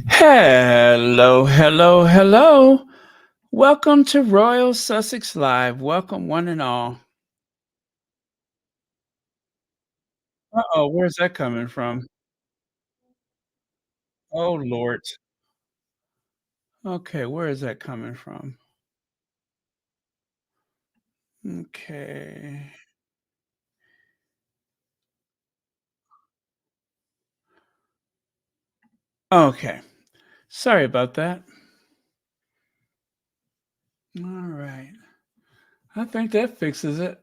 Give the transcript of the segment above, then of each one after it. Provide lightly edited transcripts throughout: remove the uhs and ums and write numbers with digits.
Hello, hello, hello. Welcome to Royal Sussex Live. Welcome, one and all. Uh-oh, where's that coming from? Oh, Lord. Okay, where is that coming from? Okay. Okay. Sorry about that. All right. I think that fixes it.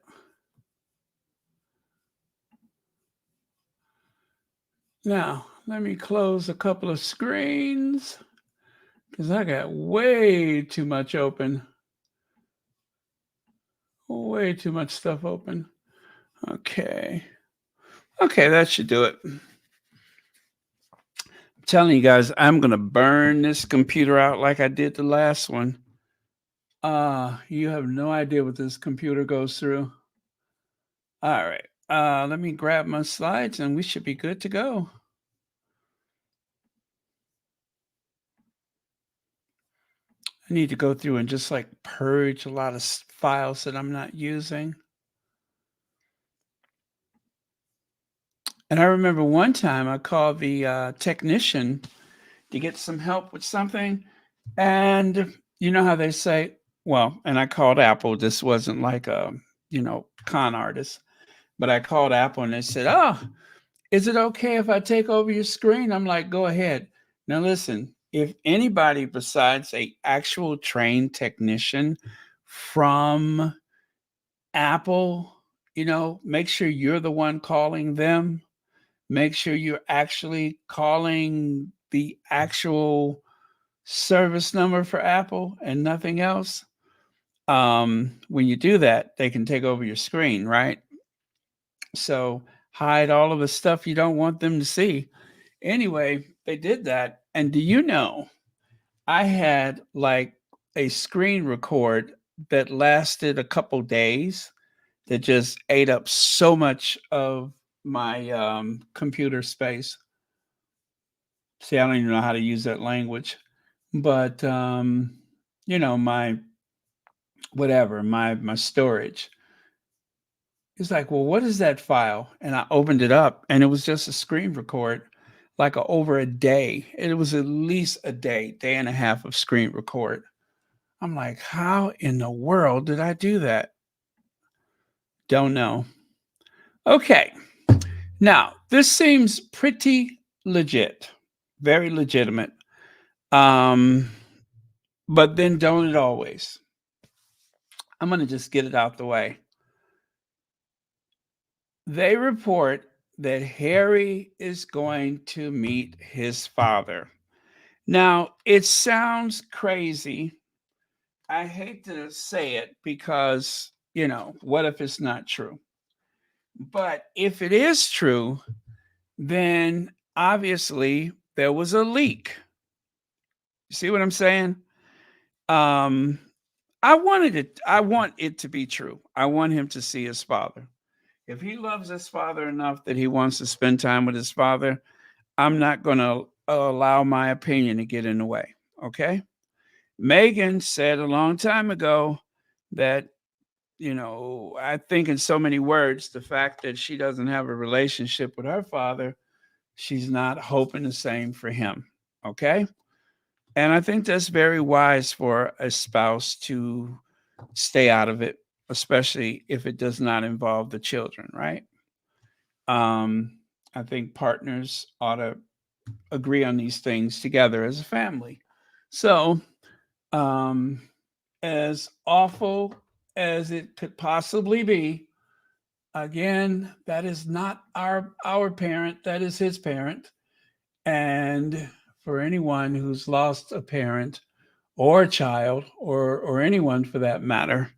Now, let me close a couple of screens because I got way too much open. Way too much stuff open. Okay. Okay, that should do it. Telling you guys, I'm gonna burn this computer out like I did the last one. You have no idea what this computer goes through. All right. Let me grab my slides and we should be good to go. I need to go through and just like purge a lot of files that I'm not using. And I remember one time I called the technician to get some help with something. And you know how they say, well, and I called Apple. This wasn't like a, con artist. But I called Apple and they said, "Oh, is it okay if I take over your screen?" I'm like, "Go ahead." Now listen, if anybody besides a actual trained technician from Apple, make sure you're the one calling them. Make sure you're actually calling the actual service number for Apple and nothing else. When you do that, they can take over your screen, right? So hide all of the stuff you don't want them to see. Anyway, they did that. And do you know, I had like a screen record that lasted a couple days that just ate up so much of my computer space. See, I don't even know how to use that language, but my whatever, my storage. He's like, "Well, what is that file?" And I opened it up, and it was just a screen record, like over a day. It was at least a day, day and a half of screen record. I'm like, how in the world did I do that? Don't know. Okay, now this seems pretty legit, very legitimate. Um, but then don't it always? I'm gonna just get it out the way. They report that Harry is going to meet his father. Now, it sounds crazy. I hate to say it because, what if it's not true? But if it is true, then obviously there was a leak. You see what I'm saying? Um, I want it to be true. I want him to see his father. If he loves his father enough that he wants to spend time with his father, I'm not going to allow my opinion to get in the way. Okay. Meghan said a long time ago that, I think in so many words, the fact that she doesn't have a relationship with her father, she's not hoping the same for him. Okay. And I think that's very wise for a spouse to stay out of it, especially if it does not involve the children, right? Um, I think partners ought to agree on these things together as a family. So, um, as awful as it could possibly be, again, that is not our parent, that is his parent. And for anyone who's lost a parent or a child or anyone for that matter,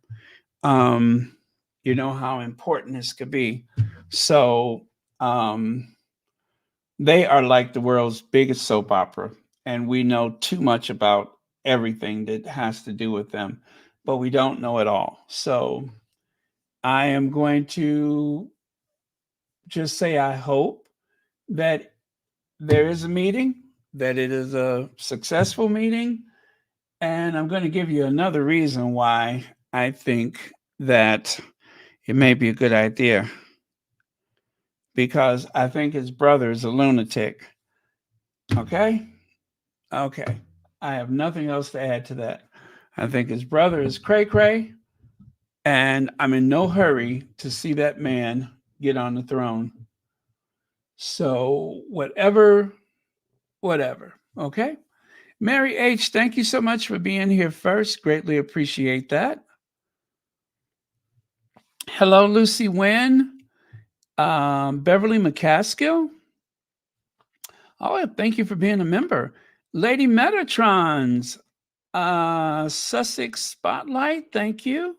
um, you know how important this could be. So, um, they are like the world's biggest soap opera, and we know too much about everything that has to do with them, but we don't know it all. So I am going to just say I hope that there is a meeting. that it is a successful meeting. And I'm going to give you another reason why I think that it may be a good idea. Because I think his brother is a lunatic. Okay? Okay. I have nothing else to add to that. I think his brother is cray cray, and I'm in no hurry to see that man get on the throne. So, whatever. Okay? Mary H., thank you so much for being here first. Greatly appreciate that. Hello, Lucy Wynn. Beverly McCaskill. Oh, thank you for being a member. Lady Metatrons. Sussex Spotlight, thank you.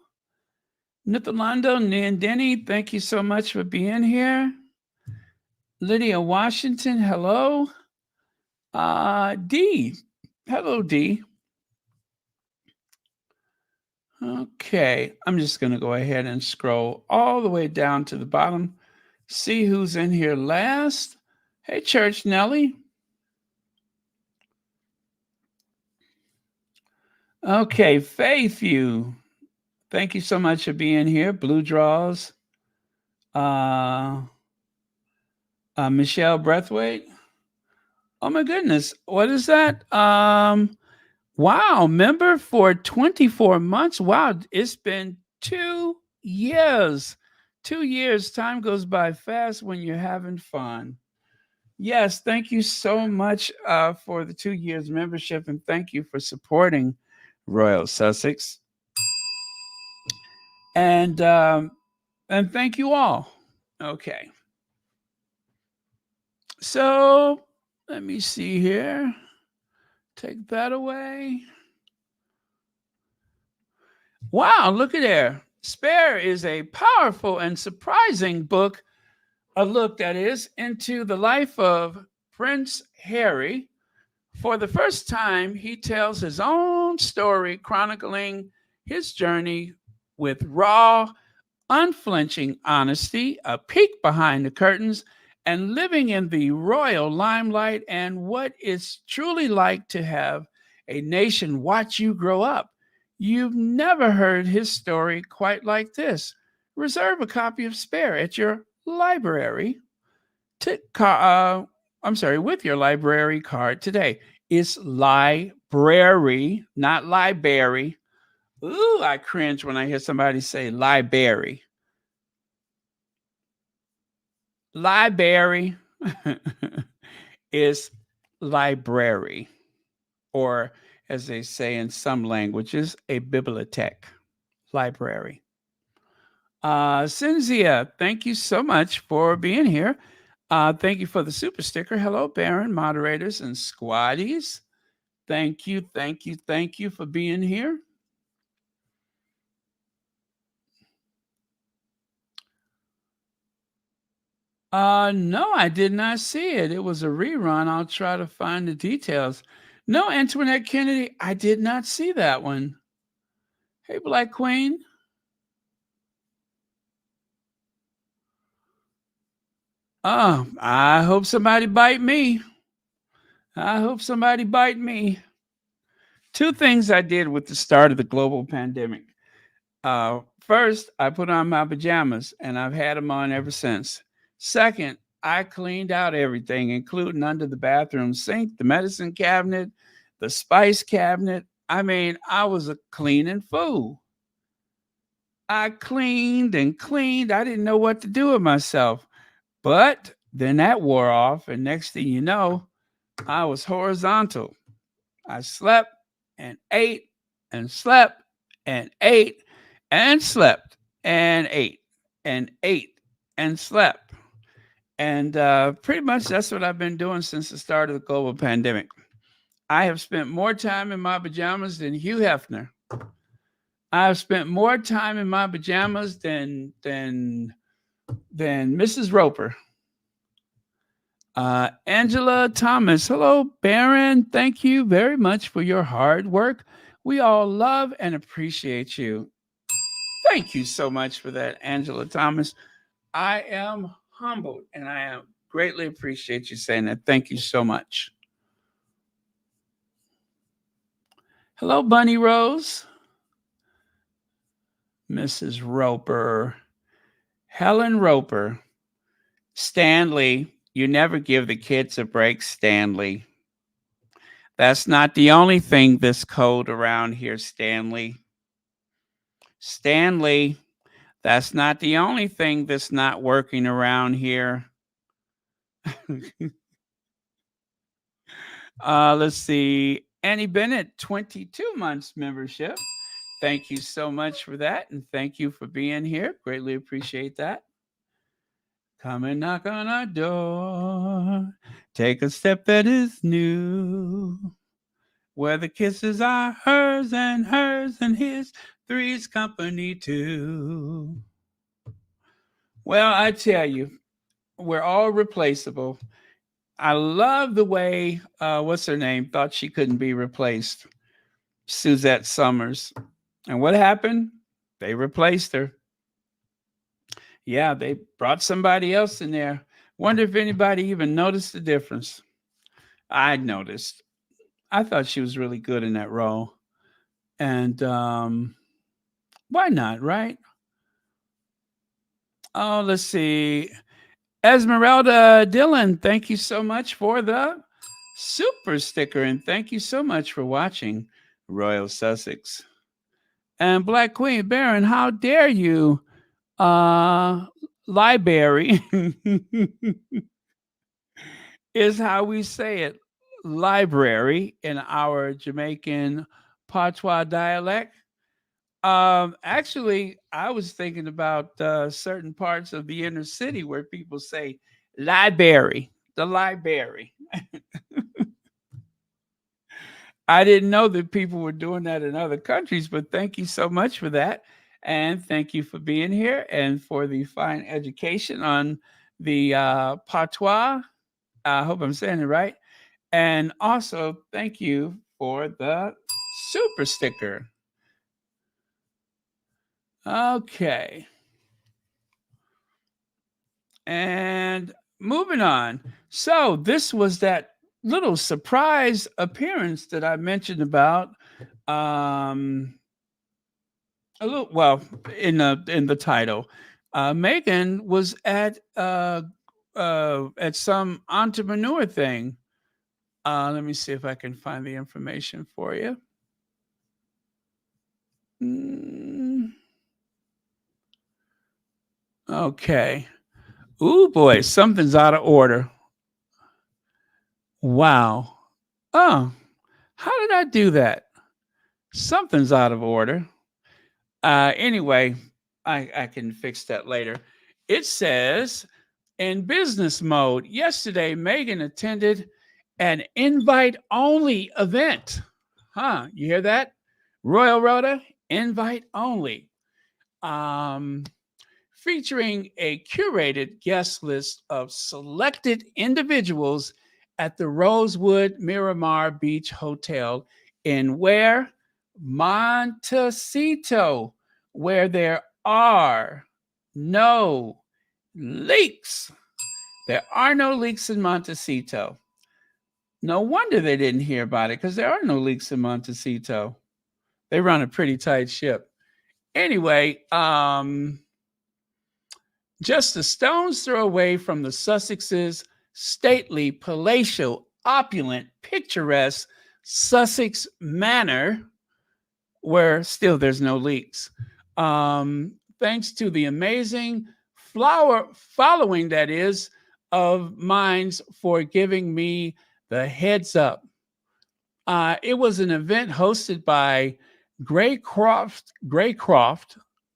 Nithalando Nandini, thank you so much for being here. Lydia Washington, hello. D, hello, D. Okay, I'm just going to go ahead and scroll all the way down to the bottom, see who's in here last. Hey, Church Nelly. Okay, Faith, you. Thank you so much for being here. Blue Draws. Michelle Breathwaite. Oh my goodness, what is that? Wow, member for 24 months. Wow, it's been 2 years. 2 years. Time goes by fast when you're having fun. Yes, thank you so much for the 2 years membership, and thank you for supporting Royal Sussex. And thank you all. Okay. So let me see here. Take that away. Wow, look at there. Spare is a powerful and surprising book, a look that is into the life of Prince Harry. For the first time, he tells his own story, chronicling his journey with raw, unflinching honesty, a peek behind the curtains, and living in the royal limelight, and what it's truly like to have a nation watch you grow up. You've never heard his story quite like this. Reserve a copy of Spare at your library. With your library card today. It's library, not library. Ooh, I cringe when I hear somebody say library. Library is library, or as they say in some languages, a bibliothèque, library. Cynthia, thank you so much for being here. Thank you for the super sticker. Hello, Baron, moderators, and squaddies. Thank you, thank you, thank you for being here. No, I did not see it. It was a rerun. I'll try to find the details. No, Antoinette Kennedy, I did not see that one. Hey, Black Queen. Oh, I hope somebody bite me. I hope somebody bite me. Two things I did with the start of the global pandemic. First, I put on my pajamas, and I've had them on ever since. Second, I cleaned out everything, including under the bathroom sink, the medicine cabinet, the spice cabinet. I mean, I was a cleaning fool. I cleaned and cleaned. I didn't know what to do with myself. But then that wore off, and next thing you know, I was horizontal. I slept and ate and slept and ate and slept and ate and ate and slept. And pretty much that's what I've been doing since the start of the global pandemic. I have spent more time in my pajamas than Hugh Hefner. I've spent more time in my pajamas than Mrs. Roper. Angela Thomas, hello, Baron. Thank you very much for your hard work. We all love and appreciate you. Thank you so much for that, Angela Thomas. I am humbled, and I greatly appreciate you saying that. Thank you so much. Hello, Bunny Rose. Mrs. Roper. Helen Roper. Stanley, you never give the kids a break, Stanley. That's not the only thing that's cold around here, Stanley. Stanley, that's not the only thing that's not working around here. Let's see. Annie Bennett, 22 months membership. Thank you so much for that. And thank you for being here. Greatly appreciate that. Come and knock on our door. Take a step that is new. Where the kisses are hers and his. Three's company too. Well, I tell you, we're all replaceable. I love the way, what's her name, thought she couldn't be replaced. Suzette Summers. And what happened? They replaced her. Yeah, they brought somebody else in there. Wonder if anybody even noticed the difference. I noticed. I thought she was really good in that role. And why not, right? Oh, let's see. Esmeralda Dillon, thank you so much for the super sticker. And thank you so much for watching Royal Sussex. And Black Queen Baron, how dare you? Library is how we say it. Library in our Jamaican patois dialect. Actually, I was thinking about certain parts of the inner city where people say library, the library. I didn't know that people were doing that in other countries, but thank you so much for that. And thank you for being here and for the fine education on the patois. I hope I'm saying it right. And also, thank you for the super sticker. Okay. And moving on. So, this was that little surprise appearance that I mentioned about. A little, well, in the title, Meghan was at some entrepreneur thing. Let me see if I can find the information for you. Okay. Ooh boy, something's out of order. Wow. Oh, how did I do that? Something's out of order. Anyway, I can fix that later. It says in business mode, yesterday, Meghan attended an invite only event. Huh? You hear that? Royal Rhoda, invite only. Featuring a curated guest list of selected individuals at the Rosewood Miramar Beach Hotel in where? Montecito, where there are no leaks. There are no leaks in Montecito. No wonder they didn't hear about it because there are no leaks in Montecito. They run a pretty tight ship. Anyway, just a stone's throw away from the Sussex's stately, palatial, opulent, picturesque Sussex Manor, where still there's no leaks. Thanks to the amazing following that is of minds for giving me the heads up. It was an event hosted by Graycroft.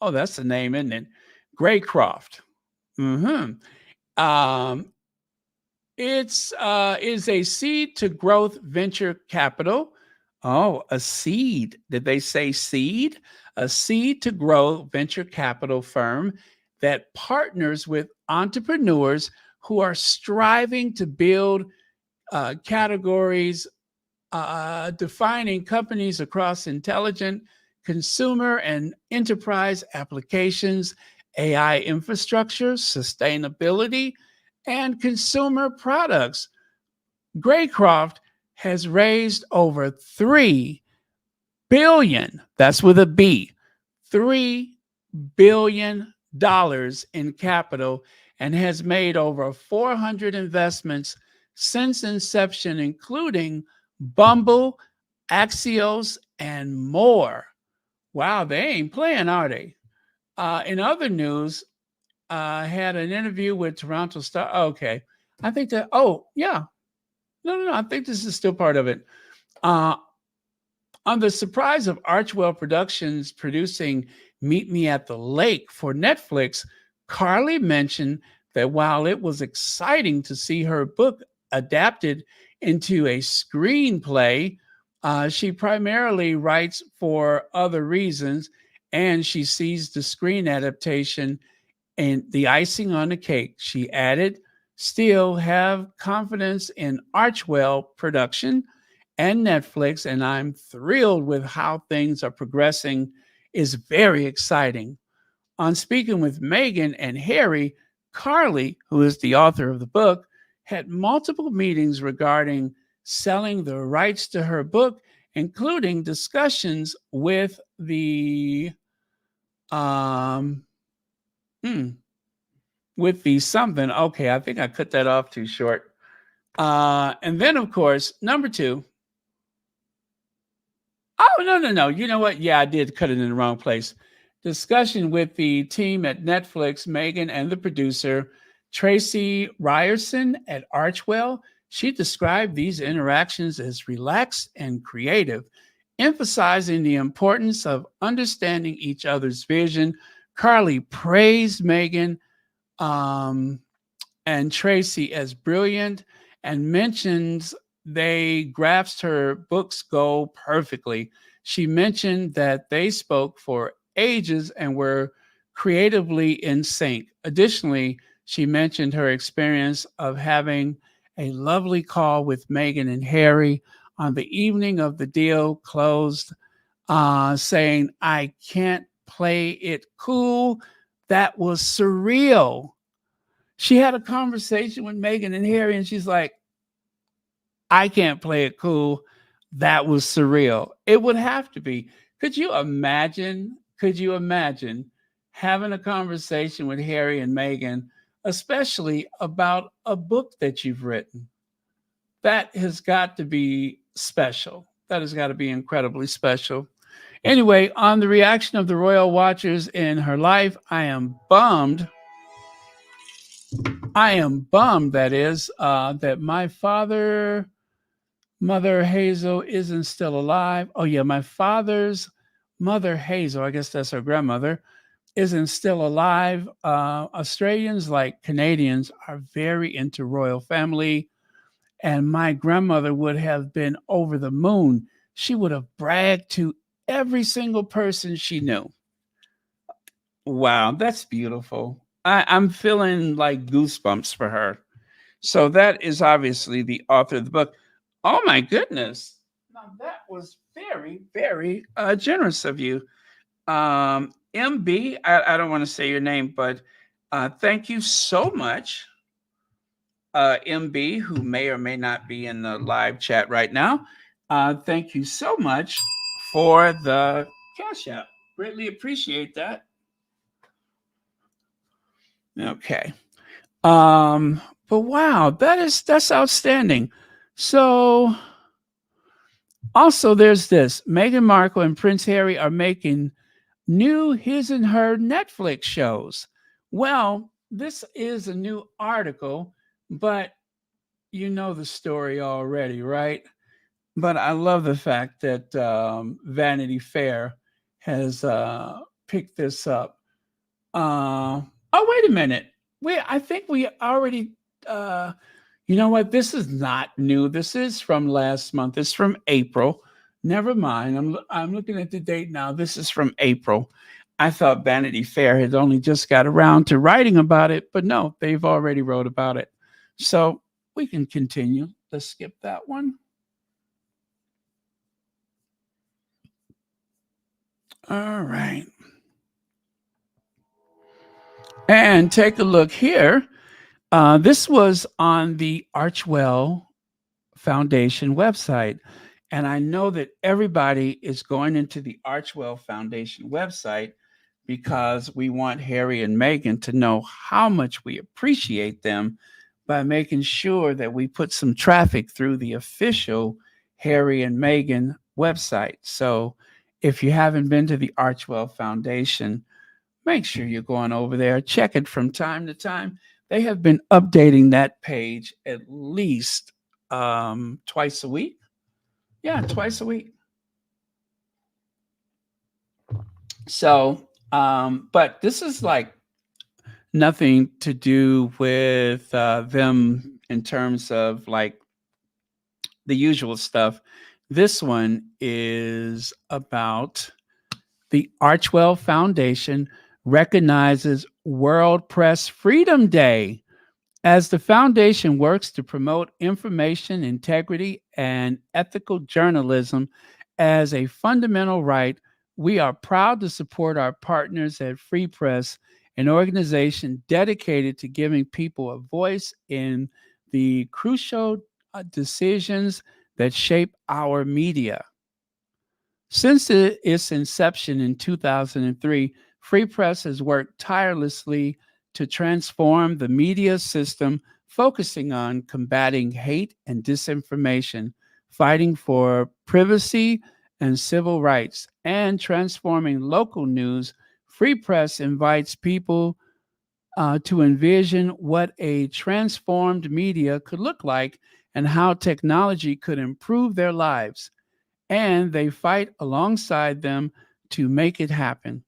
Oh, that's the name, isn't it? Graycroft. Mm-hmm. It's is a seed to growth venture capital. Oh, a seed. Did they say seed? A seed to grow venture capital firm that partners with entrepreneurs who are striving to build categories defining companies across intelligent consumer and enterprise applications, AI infrastructure, sustainability, and consumer products. Graycroft has raised over $3 billion, that's with a B, $3 billion in capital and has made over 400 investments since inception, including Bumble, Axios, and more. Wow, they ain't playing, are they? In other news, I had an interview with Toronto Star. Okay. I think that, oh, yeah. No. I think this is still part of it. Uh, on the surprise of Archwell Productions producing Meet Me at the Lake for Netflix, Carly mentioned that while it was exciting to see her book adapted into a screenplay, she primarily writes for other reasons, and she sees the screen adaptation and the icing on the cake. She added, still have confidence in Archwell production and Netflix, and I'm thrilled with how things are progressing. Is very exciting. On speaking with Meghan and Harry, Carly, who is the author of the book, had multiple meetings regarding selling the rights to her book, including discussions with the um, hmm, with the something. Okay, I think I cut that off too short. And then, of course, number two. Oh, no. You know what? Yeah, I did cut it in the wrong place. Discussion with the team at Netflix, Meghan and the producer, Tracy Ryerson at Archwell. She described these interactions as relaxed and creative, emphasizing the importance of understanding each other's vision. Carly praised Meghan um, and Tracy as brilliant and mentions they grasped her book's goal perfectly. She mentioned that they spoke for ages and were creatively in sync. Additionally, she mentioned her experience of having a lovely call with Meghan and Harry on the evening of the deal closed, saying, I can't play it cool. That was surreal. She had a conversation with Meghan and Harry, and she's like, I can't play it cool. That was surreal. It would have to be. Could you imagine? Could you imagine having a conversation with Harry and Meghan, especially about a book that you've written? That has got to be special. That has got to be incredibly special. Anyway, on the reaction of the royal watchers in her life, I am bummed. That is, that my mother Hazel isn't still alive. Oh, yeah, my father's mother Hazel, I guess that's her grandmother, isn't still alive. Australians, like Canadians, are very into royal family, and my grandmother would have been over the moon. She would have bragged to every single person she knew. Wow, that's beautiful. I'm feeling like goosebumps for her. So that is obviously the author of the book. Oh my goodness. Now that was very, very generous of you. MB, I don't want to say your name, but thank you so much. MB, who may or may not be in the live chat right now. Thank you so much for the Cash App. Greatly appreciate that. Okay. But wow, that's outstanding. So also there's this. Meghan Markle and Prince Harry are making new his and her Netflix shows. Well, this is a new article, but you know the story already, right? But I love the fact that Vanity Fair has picked this up. Oh, wait a minute. I think we already. You know what? This is not new. This is from last month. It's from April. Never mind. I'm looking at the date now. This is from April. I thought Vanity Fair had only just got around to writing about it, but no, they've already wrote about it. So we can continue. Let's skip that one. All right. And take a look here. This was on the Archwell Foundation website. And I know that everybody is going into the Archwell Foundation website because we want Harry and Meghan to know how much we appreciate them by making sure that we put some traffic through the official Harry and Meghan website. So if you haven't been to the Archwell Foundation, make sure you're going over there. Check it from time to time. They have been updating that page at least twice a week. Yeah, twice a week. So, but this is like nothing to do with them in terms of like the usual stuff. This one is about the Archwell Foundation recognizes World Press Freedom Day. As the foundation works to promote information integrity and ethical journalism as a fundamental right, we are proud to support our partners at Free Press, an organization dedicated to giving people a voice in the crucial decisions that shape our media. Since its inception in 2003, Free Press has worked tirelessly to transform the media system, focusing on combating hate and disinformation, fighting for privacy and civil rights, and transforming local news. Free Press invites people to envision what a transformed media could look like and how technology could improve their lives, and they fight alongside them to make it happen.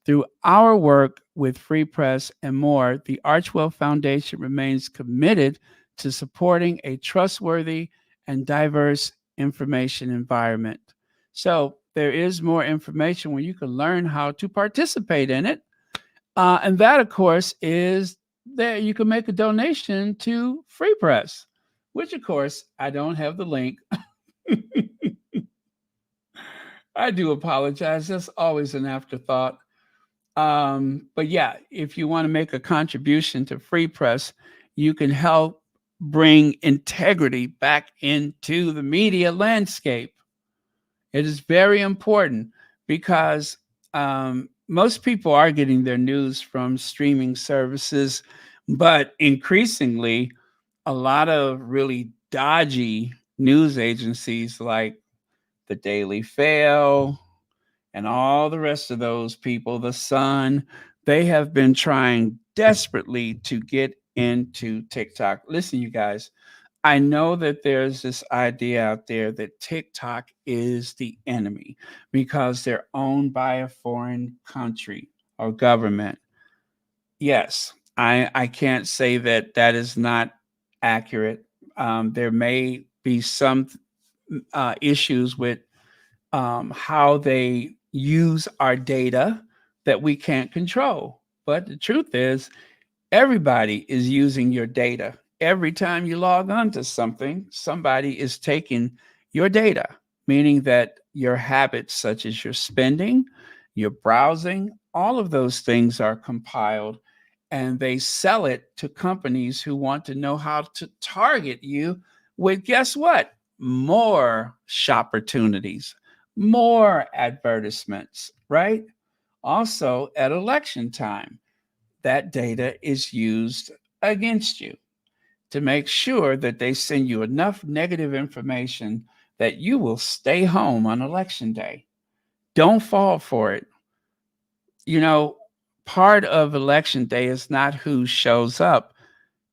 Through our work with Free Press and more, the Archwell Foundation remains committed to supporting a trustworthy and diverse information environment. So there is more information where you can learn how to participate in it. And that, of course, is that you can make a donation to Free Press, which, of course, I don't have the link. I do apologize. That's always an afterthought. But yeah, if you want to make a contribution to Free Press, you can help bring integrity back into the media landscape. It is very important because most people are getting their news from streaming services, but increasingly, a lot of really dodgy news agencies like the Daily Fail and all the rest of those people, the Sun, they have been trying desperately to get into TikTok. Listen, you guys, I know that there's this idea out there that TikTok is the enemy because they're owned by a foreign country or government. Yes, I can't say that that is not accurate. There may be some issues with how they use our data that we can't control. But the truth is, everybody is using your data. Every time you log on to something, somebody is taking your data, meaning that your habits, such as your spending, your browsing, all of those things are compiled and they sell it to companies who want to know how to target you with, guess what? More shop opportunities, more advertisements, right? Also, at election time, that data is used against you to make sure that they send you enough negative information that you will stay home on election day. Don't fall for it. You know, part of election day is not who shows up,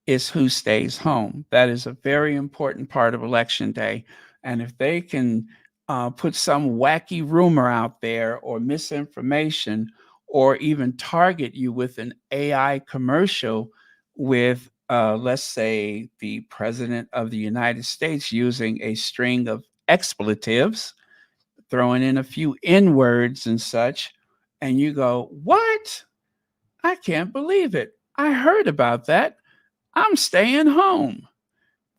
it's who stays home. That is a very important part of election day. And if they can put some wacky rumor out there or misinformation, or even target you with an AI commercial with, let's say, the president of the United States using a string of expletives, throwing in a few N words and such, and you go, "What? I can't believe it. I heard about that. I'm staying home."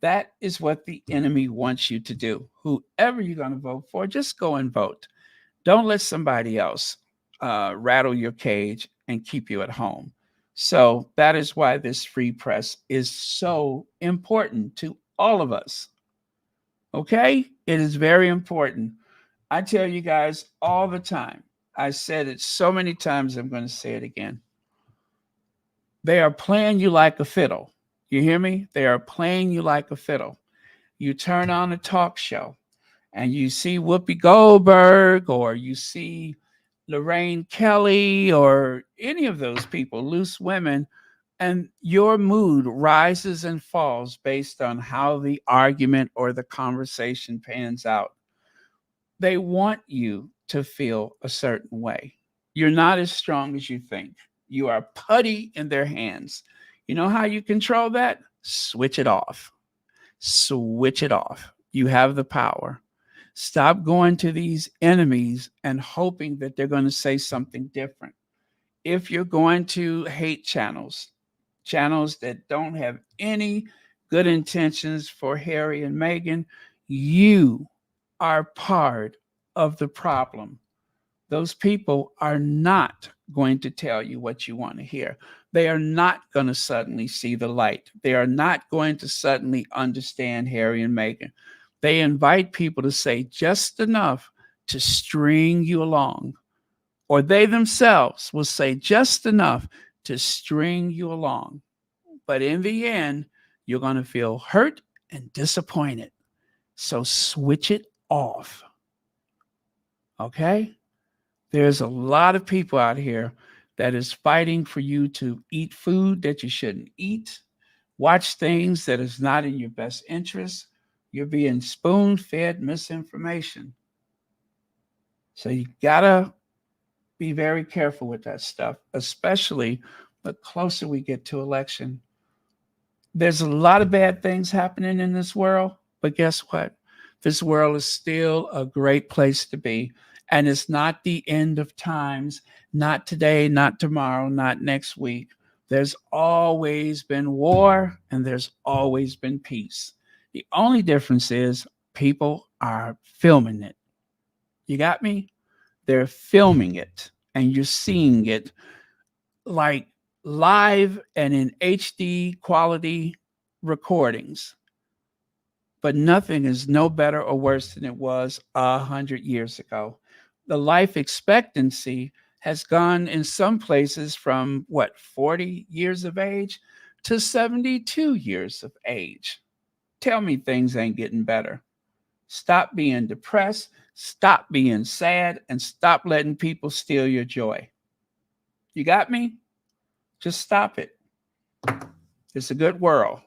That is what the enemy wants you to do. Whoever you're going to vote for, just go and vote. Don't let somebody else rattle your cage and keep you at home. So that is why this free press is so important to all of us. Okay? It is very important. I tell you guys all the time. I said it so many times, I'm going to say it again. They are playing you like a fiddle. You hear me? They are playing you like a fiddle. You turn on a talk show and you see Whoopi Goldberg or you see Lorraine Kelly or any of those people, loose women, and your mood rises and falls based on how the argument or the conversation pans out. They want you to feel a certain way. You're not as strong as you think. You are putty in their hands. You know how you control that? Switch it off. Switch it off. You have the power. Stop going to these enemies and hoping that they're going to say something different. If you're going to hate channels, channels that don't have any good intentions for Harry and Meghan, you are part of the problem. Those people are not going to tell you what you want to hear. They are not going to suddenly see the light. They are not going to suddenly understand Harry and Meghan. They invite people to say just enough to string you along, or they themselves will say just enough to string you along. But in the end, you're going to feel hurt and disappointed. So switch it off. Okay? There's a lot of people out here that is fighting for you to eat food that you shouldn't eat, watch things that is not in your best interest. You're being spoon fed misinformation. So you gotta be very careful with that stuff, especially the closer we get to election. There's a lot of bad things happening in this world, but guess what? This world is still a great place to be. And it's not the end of times, not today, not tomorrow, not next week. There's always been war and there's always been peace. The only difference is people are filming it. You got me? They're filming it and you're seeing it like live and in HD quality recordings. But nothing is no better or worse than it was 100 years ago. The life expectancy has gone in some places from what, 40 years of age to 72 years of age. Tell me things ain't getting better. Stop being depressed, stop being sad, and stop letting people steal your joy. You got me? Just stop it. It's a good world,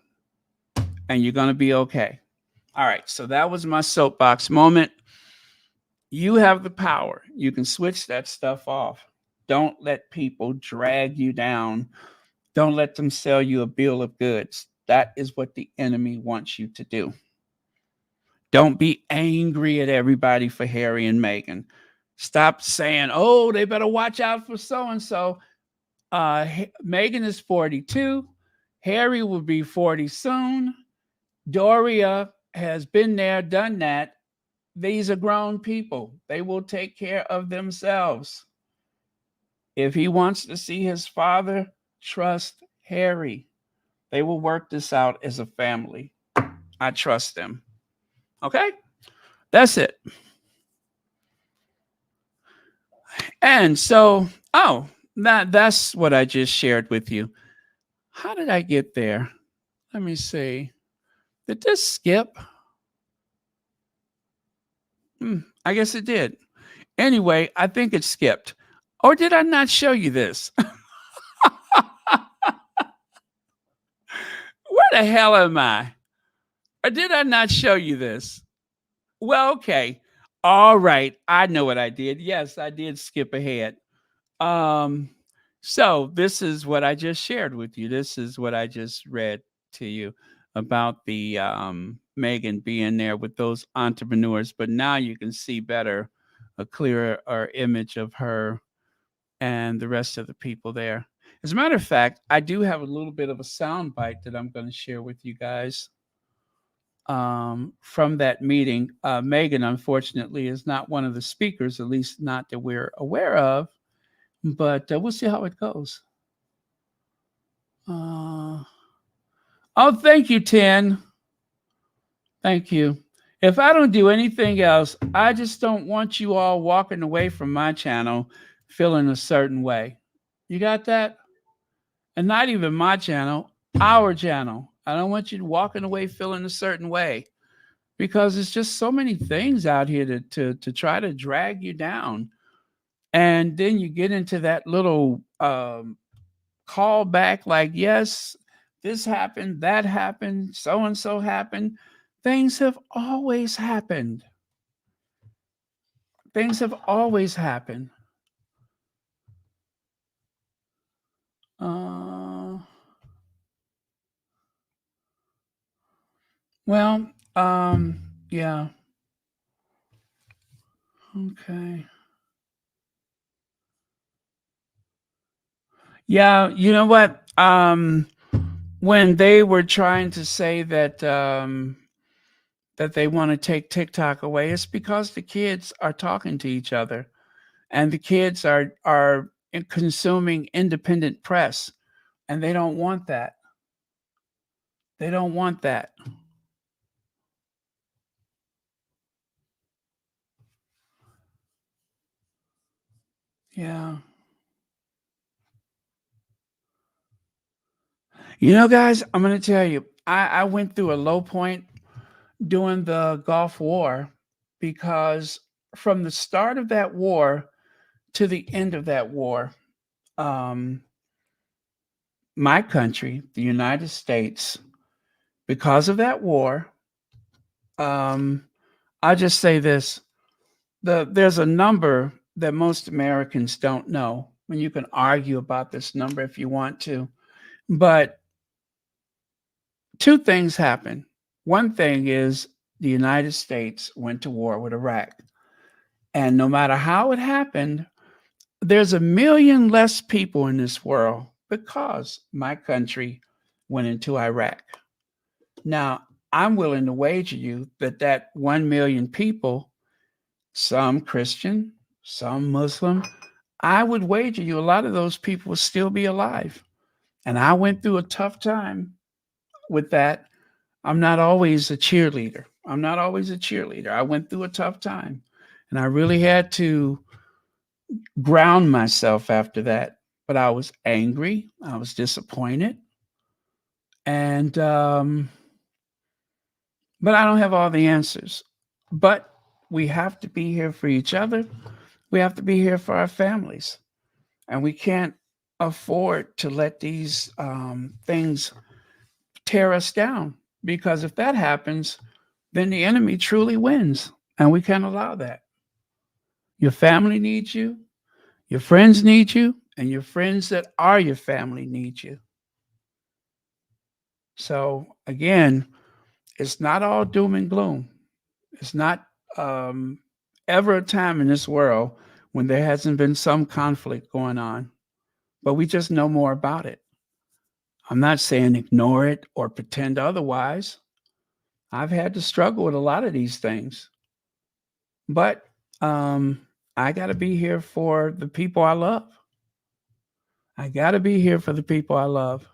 and you're going to be okay. All right, so that was my soapbox moment. You have the power. You can switch that stuff off. Don't let people drag you down. Don't let them sell you a bill of goods. That is what the enemy wants you to do. Don't be angry at everybody for Harry and Meghan. Stop saying, oh, they better watch out for so and so. Meghan is 42. Harry will be 40 soon. Doria has been there, done that. These are grown people. They will take care of themselves. If he wants to see his father, trust Harry. They will work this out as a family. I trust them. Okay? That's it. And so, that's what I just shared with you. How did I get there? Let me see. Did this skip? I guess it did. Anyway, I think it skipped. Or did I not show you this? Where the hell am I? Or did I not show you this? Well, okay. All right. I know what I did. Yes, I did skip ahead. Um, so this is what I just shared with you. This is what I just read to you about the Meghan being there with those entrepreneurs. But now you can see better, a clearer image of her and the rest of the people there. As a matter of fact, I do have a little bit of a sound bite that I'm going to share with you guys from that meeting. Meghan, unfortunately, is not one of the speakers, at least not that we're aware of, but we'll see how it goes. Oh, thank you, Tin. Thank you. If I don't do anything else, I just don't want you all walking away from my channel feeling a certain way. You got that? And not even my channel, our channel. I don't want you walking away feeling a certain way because it's just so many things out here to try to drag you down. And then you get into that little call back like, yes, this happened, that happened, so and so happened. Things have always happened. Things have always happened. Uh, well, yeah, okay. Yeah, you know what? When they were trying to say that they want to take TikTok away, it's because the kids are talking to each other, and the kids are consuming independent press, and they don't want that. They don't want that. Yeah. You know, guys, I'm going to tell you, I went through a low point during the Gulf War because from the start of that war to the end of that war, um, my country, the United States, because of that war, um, I'll just say this: there's a number that most Americans don't know. And you can argue about this number if you want to, but two things happen. One thing is the United States went to war with Iraq. And no matter how it happened, there's a million less people in this world because my country went into Iraq. Now, I'm willing to wager you that 1 million people, some Christian, some Muslim, I would wager you a lot of those people will still be alive. And I went through a tough time with that. I'm not always a cheerleader. I'm not always a cheerleader. I went through a tough time and I really had to ground myself after that. But I was angry. I was disappointed. And, but I don't have all the answers. But we have to be here for each other. We have to be here for our families. And we can't afford to let these things tear us down because if that happens, then the enemy truly wins. And we can't allow that. Your family needs you, your friends need you, and your friends that are your family need you. So, again, it's not all doom and gloom. It's not um, ever a time in this world when there hasn't been some conflict going on, but we just know more about it. I'm not saying ignore it or pretend otherwise. I've had to struggle with a lot of these things, but I got to be here for the people I love. I got to be here for the people I love.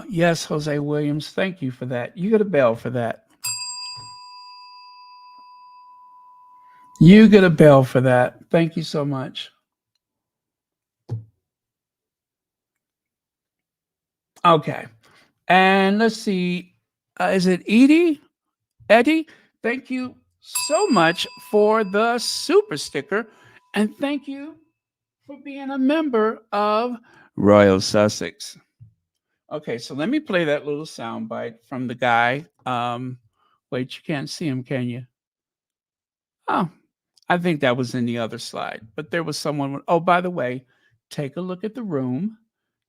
Yes, Jose Williams. Thank you for that. You get a bell for that. You get a bell for that. Thank you so much. Okay. And let's see. Is it Edie? Eddie? Thank you so much for the super sticker. And thank you for being a member of Royal Sussex. Okay, so let me play that little sound bite from the guy. Wait, you can't see him, can you? Oh, I think that was in the other slide, but there was someone. Oh, by the way, take a look at the room.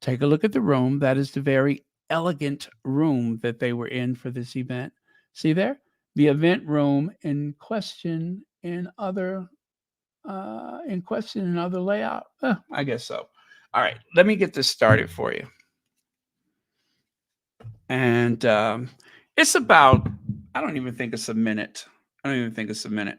Take a look at the room. That is the very elegant room that they were in for this event. See there? The event room in question in other layout. I guess so. All right, let me get this started for you. And it's about, I don't even think it's a minute. I don't even think it's a minute.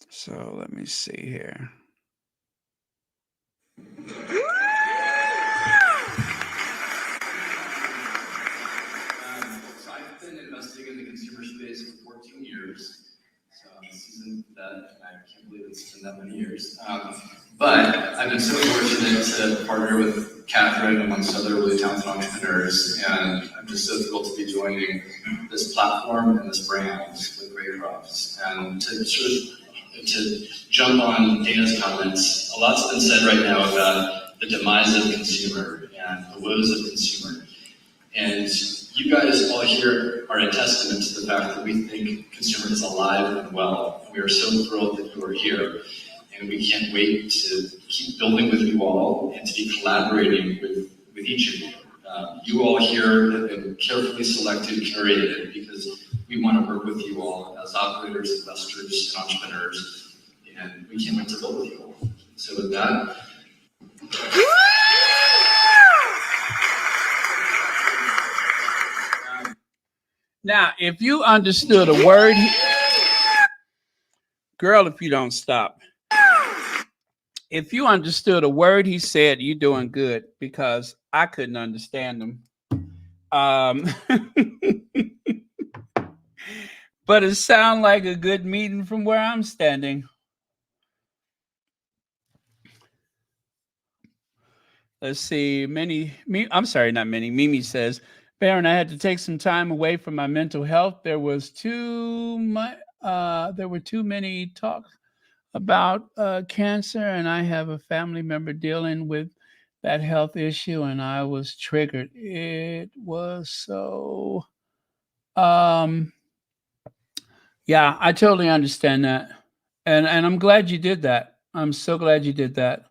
So let me see here. been sitting in the consumer space for 14 years. So I'm seasoned that. I can't believe it's been that many years. But I've been so fortunate to partner with Catherine amongst other really talented entrepreneurs, and I'm just so thrilled to be joining this platform and this brand with Greycroft. And to jump on Dana's comments, a lot's been said right now about the demise of the consumer and the woes of consumer. And you guys all here are a testament to the fact that we think consumer is alive and well. We are so thrilled that you are here. And we can't wait to keep building with you all and to be collaborating with each of you. You all here have been carefully selected, curated, because we want to work with you all as operators, investors, and entrepreneurs. And we can't wait to build with you all. So with that, now, if you understood a word, girl, if you don't stop. If you understood a word he said, you're doing good, because I couldn't understand them. But it sounded like a good meeting from where I'm standing. Let's see. Mimi says, Baron, I had to take some time away from my mental health. There were too many talks about cancer, and I have a family member dealing with that health issue, and I was triggered. It was so yeah, I totally understand that. And I'm glad you did that. I'm so glad you did that.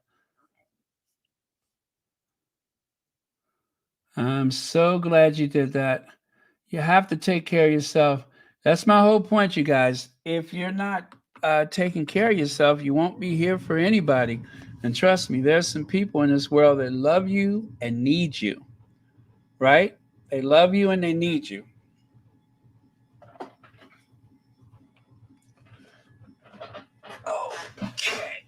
I'm so glad you did that. You have to take care of yourself. That's my whole point, you guys. If you're not taking care of yourself, you won't be here for anybody. And trust me, there's some people in this world that love you and need you, right? They love you and they need you. Okay.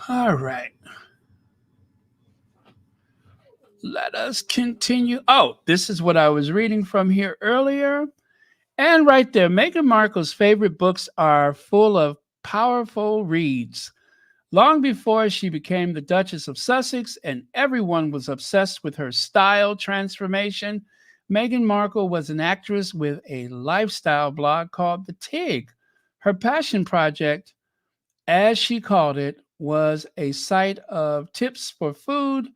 All right. Let us continue. Oh, this is what I was reading from here earlier. And right there, Meghan Markle's favorite books are full of powerful reads. Long before she became the Duchess of Sussex and everyone was obsessed with her style transformation, Meghan Markle was an actress with a lifestyle blog called The Tig. Her passion project, as she called it, was a site of tips for food,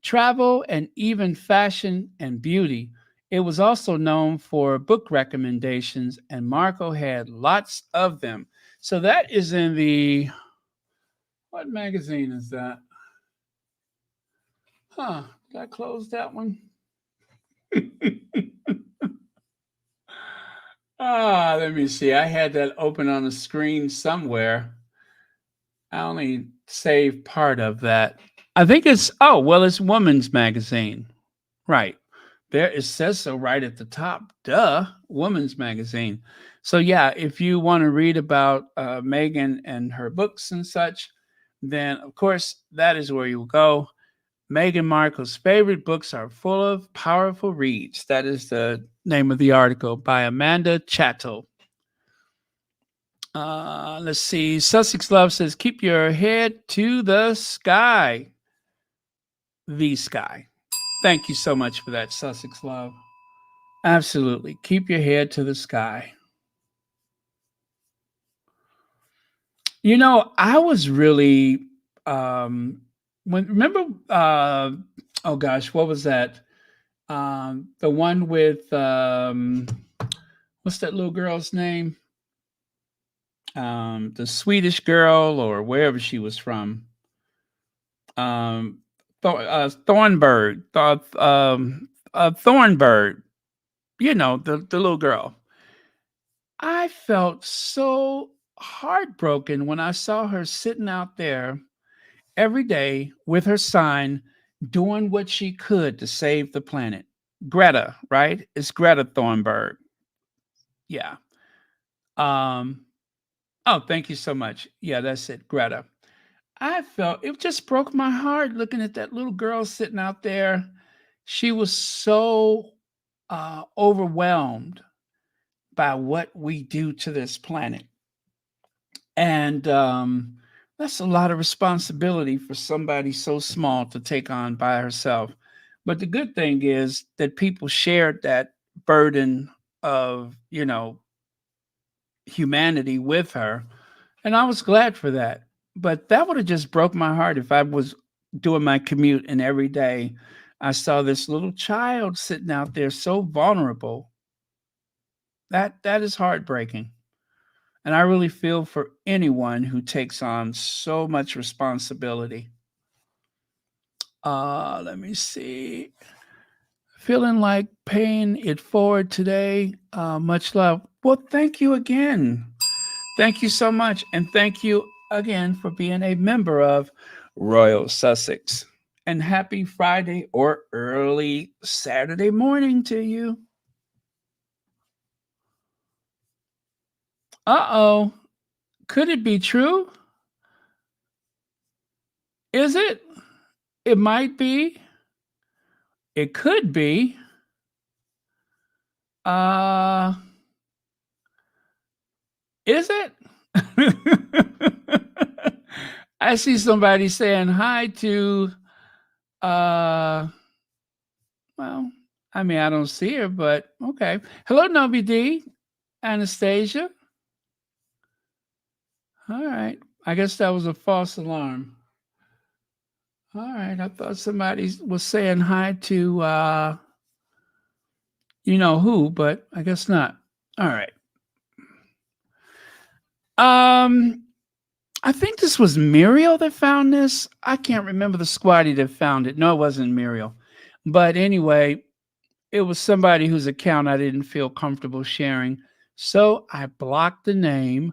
travel, and even fashion and beauty. It was also known for book recommendations, and Markle had lots of them. So that is in the, what magazine is that? Huh, did I close that one? Let me see. I had that open on the screen somewhere. I only saved part of that. I think it's, oh, well, it's Woman's Magazine. Right. There it says so right at the top. Duh, Woman's Magazine. So yeah, if you want to read about Meghan and her books and such, then of course that is where you'll go. Meghan Markle's favorite books are full of powerful reads. That is the name of the article by Amanda Chattel. Let's see. Sussex Love says, keep your head to the sky. The sky. Thank you so much for that, Sussex Love. Absolutely. Keep your head to the sky. You know, I was really remember oh gosh, what was that? The one with what's that little girl's name? The Swedish girl or wherever she was from. Thornberg. Thornberg. You know, the little girl. I felt so heartbroken when I saw her sitting out there every day with her sign, doing what she could to save the planet. Greta, right? It's Greta Thornberg. Yeah. Um, oh, thank you so much. Yeah, that's it, Greta. I felt it just broke my heart looking at that little girl sitting out there She was so overwhelmed by what we do to this planet. And that's a lot of responsibility for somebody so small to take on by herself. But the good thing is that people shared that burden of, humanity with her. And I was glad for that. But that would have just broke my heart if I was doing my commute and every day I saw this little child sitting out there so vulnerable. That is heartbreaking. And I really feel for anyone who takes on so much responsibility. Let me see. Feeling like paying it forward today. Much love. Well, thank you again. Thank you so much. And thank you again for being a member of Royal Sussex. And happy Friday or early Saturday morning to you. Uh-oh. Could it be true? Is it? It might be. It could be. Uh, is it? I see somebody saying hi to uh well, I mean I don't see her, but okay. Hello, Novi D, Anastasia. All right. I guess that was a false alarm. All right. I thought somebody was saying hi to you know who, but I guess not. All right. Um I think this was Muriel that found this. I can't remember the squatty that found it. No, it wasn't Muriel. But anyway, it was somebody whose account I didn't feel comfortable sharing. So I blocked the name,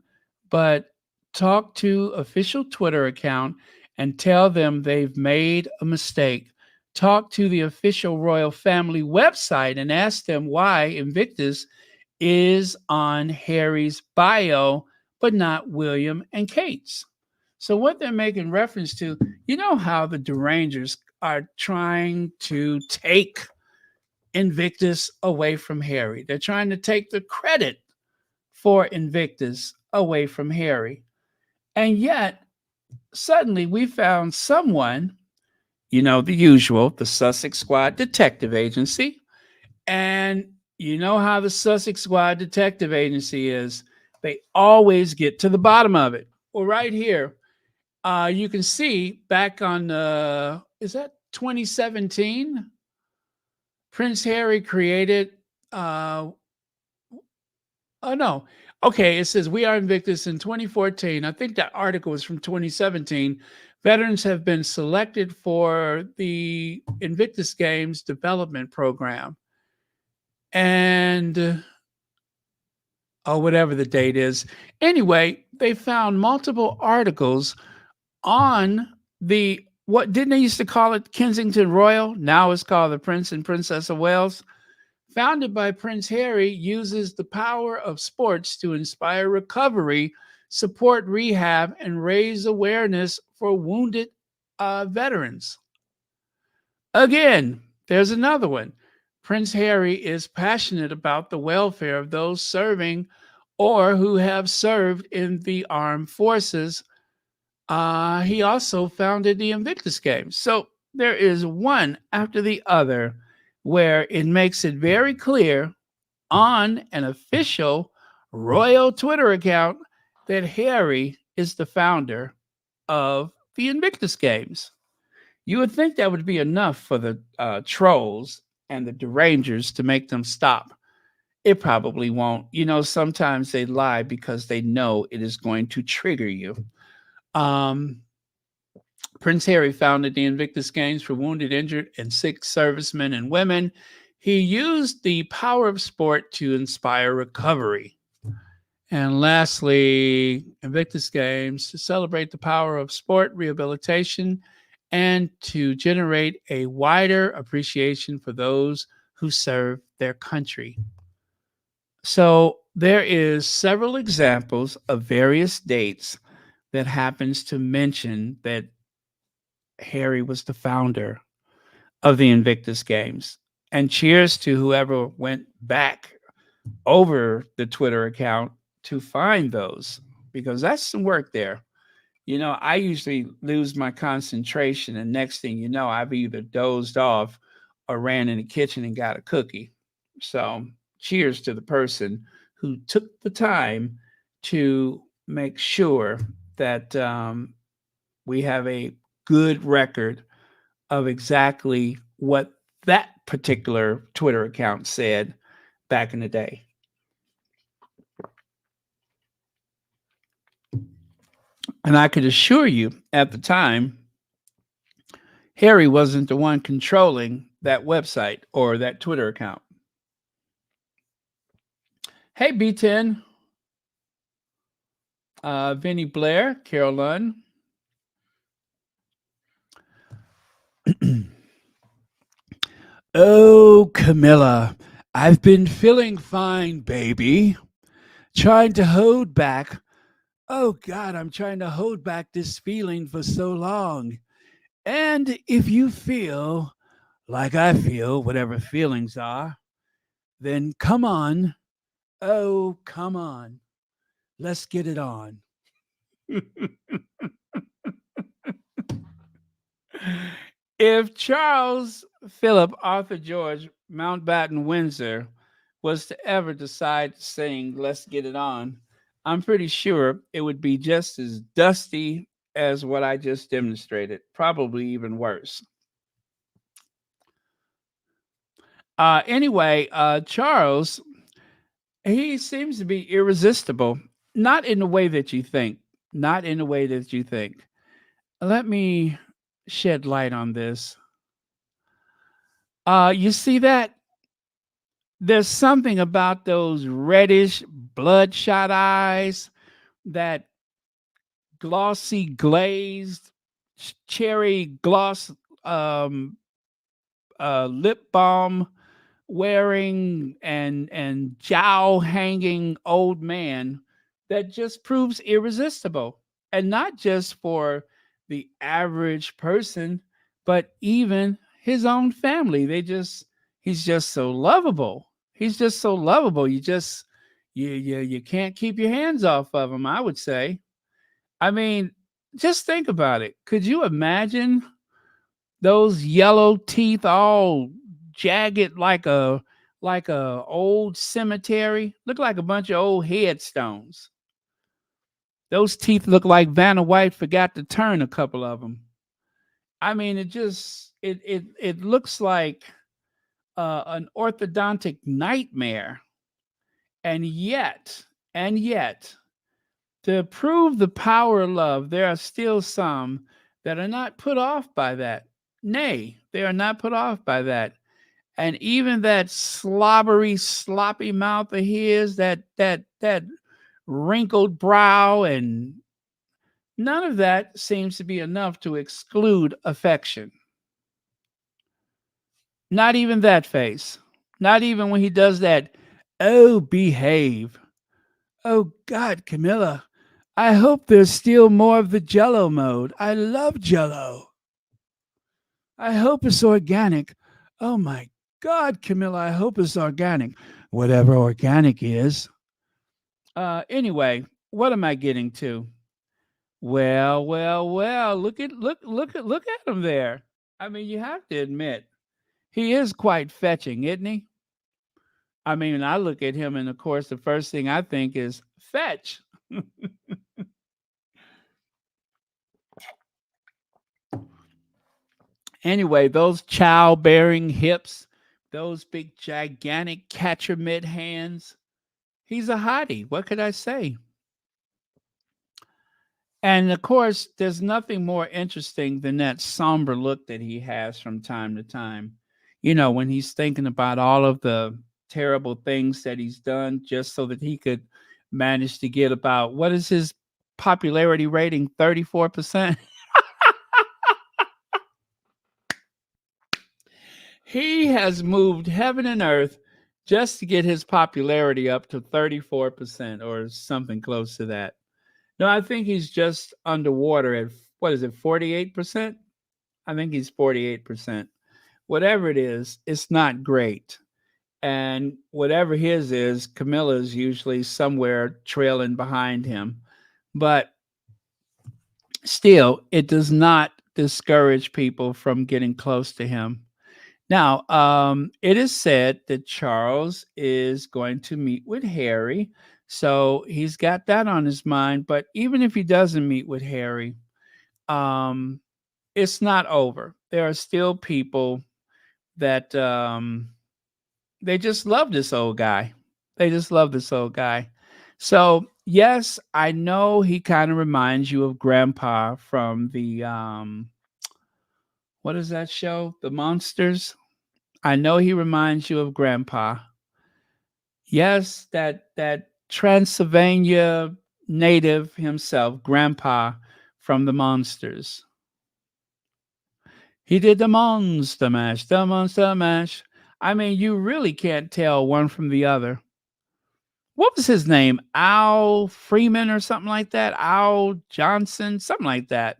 but talk to official Twitter account and tell them they've made a mistake. Talk to the official royal family website and ask them why Invictus is on Harry's bio, but not William and Kate's. So what they're making reference to, you know how the derangers are trying to take Invictus away from Harry. They're trying to take the credit for Invictus away from Harry. And yet, suddenly we found someone, the usual, the Sussex Squad Detective Agency. And you know how the Sussex Squad Detective Agency is. They always get to the bottom of it. Well, right here, you can see back on, is that 2017? Prince Harry created, oh no, okay, it says we are Invictus in 2014. I think that article was from 2017. Veterans have been selected for the Invictus Games development program. And, oh, whatever the date is. Anyway, they found multiple articles on what didn't they used to call it Kensington Royal? Now it's called the Prince and Princess of Wales. Founded by Prince Harry, uses the power of sports to inspire recovery, support rehab, and raise awareness for wounded veterans. Again, there's another one. Prince Harry is passionate about the welfare of those serving or who have served in the armed forces. He also founded the Invictus Games. So there is one after the other where it makes it very clear on an official royal Twitter account that Harry is the founder of the Invictus Games. You would think that would be enough for the trolls and the derangers to make them stop. It probably won't. Sometimes they lie because they know it is going to trigger you. Prince Harry founded the Invictus Games for wounded, injured, and sick servicemen and women. He used the power of sport to inspire recovery. And lastly, Invictus Games to celebrate the power of sport rehabilitation and to generate a wider appreciation for those who serve their country. So there is several examples of various dates that happens to mention that Harry was the founder of the Invictus Games. And cheers to whoever went back over the Twitter account to find those, because that's some work there. I usually lose my concentration, and next thing you know, I've either dozed off or ran in the kitchen and got a cookie. So, cheers to the person who took the time to make sure that we have a good record of exactly what that particular Twitter account said back in the day. And I could assure you at the time, Harry wasn't the one controlling that website or that Twitter account. Hey, B10, Vinny Blair, Carol Lunn. Oh, Camilla, I've been feeling fine, baby. Trying to hold back. Oh, God, I'm trying to hold back this feeling for so long. And if you feel like I feel, whatever feelings are, then come on. Oh, come on. Let's get it on. If Charles Philip Arthur George Mountbatten Windsor was to ever decide to sing Let's Get It On, I'm pretty sure it would be just as dusty as what I just demonstrated, probably even worse. Anyway, Charles, he seems to be irresistible, not in the way that you think, not in the way that you think. Let me shed light on this. You see that? There's something about those reddish, bloodshot eyes, that glossy, glazed, cherry gloss um, lip balm wearing and jowl hanging old man that just proves irresistible. And not just for the average person, but even his own family. He's just so lovable. He's just so lovable. You can't keep your hands off of him, I would say. I mean, just think about it. Could you imagine those yellow teeth all jagged like a old cemetery? Look like a bunch of old headstones. Those teeth look like Vanna White forgot to turn a couple of them. I mean, it looks like an orthodontic nightmare. And yet, and yet, to prove the power of love, there are still some that are not put off by that. Nay, they are not put off by that. And even that slobbery, sloppy mouth of his, that wrinkled brow, and none of that seems to be enough to exclude affection. Not even that face. Not even when he does that, oh, behave. Oh, God, Camilla, I hope there's still more of the Jello mode. I love Jello. I hope it's organic. Oh, my God, Camilla, I hope it's organic. Whatever organic is. Anyway, what am I getting to? Well, well, well. Look at him there. I mean, you have to admit, he is quite fetching, isn't he? I mean, I look at him, and of course, the first thing I think is fetch. Anyway, those childbearing hips, those big, gigantic catcher mitt hands. He's a hottie. What could I say? And of course, there's nothing more interesting than that somber look that he has from time to time. When he's thinking about all of the terrible things that he's done just so that he could manage to get about, what is his popularity rating? 34%. He has moved heaven and earth just to get his popularity up to 34% or something close to that. No, I think he's just underwater at, what is it, 48%? I think he's 48%. whatever it is, it's not great. And whatever his is, Camilla's usually somewhere trailing behind him. But still, it does not discourage people from getting close to him. Now, it is said that Charles is going to meet with Harry. So he's got that on his mind. But even if he doesn't meet with Harry, um, it's not over. There are still people that they just love this old guy. They just love this old guy. So, yes, I know he kind of reminds you of Grandpa from the what is that show? The Monsters. I know he reminds you of Grandpa. Yes, that Transylvania native himself, Grandpa from the Monsters. He did the Monster Mash, the Monster Mash. I mean, you really can't tell one from the other. What was his name? Al Freeman or something like that? Al Johnson, something like that.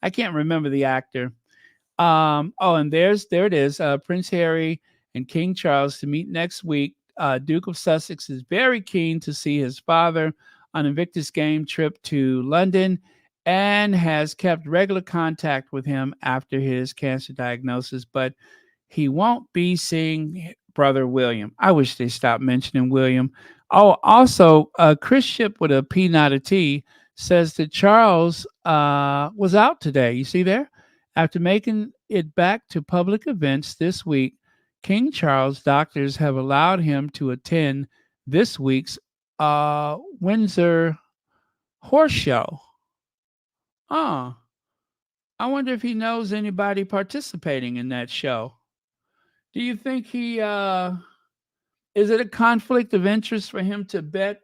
I can't remember the actor. Oh, and there it is. Prince Harry and King Charles to meet next week. Duke of Sussex is very keen to see his father on Invictus Game trip to London and has kept regular contact with him after his cancer diagnosis, but he won't be seeing brother William. I wish they stopped mentioning William. Oh, also, Chris Ship with a P, not a T, says that Charles was out today. You see there? After making it back to public events this week, King Charles doctors have allowed him to attend this week's Windsor Horse Show. Oh, I wonder if he knows anybody participating in that show. Do you think he is it a conflict of interest for him to bet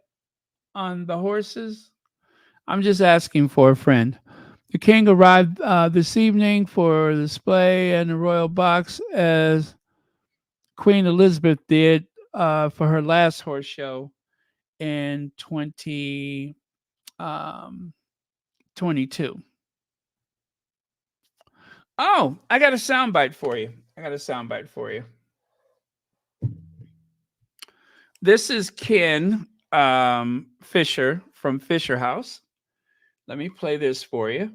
on the horses? I'm just asking for a friend. The king arrived this evening for the display and the royal box as Queen Elizabeth did for her last horse show in 2022. Oh, I got a soundbite for you. I got a soundbite for you. This is Ken Fisher from Fisher House. Let me play this for you.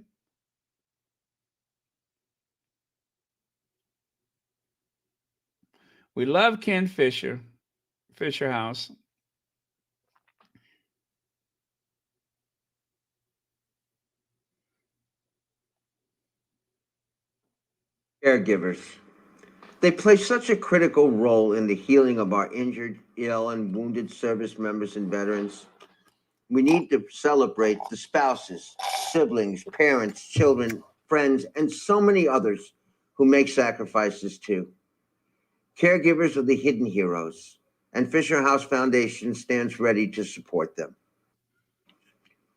We love Ken Fisher, Fisher House. Caregivers. They play such a critical role in the healing of our injured, ill, and wounded service members and veterans. We need to celebrate the spouses, siblings, parents, children, friends, and so many others who make sacrifices too. Caregivers are the hidden heroes, and Fisher House Foundation stands ready to support them.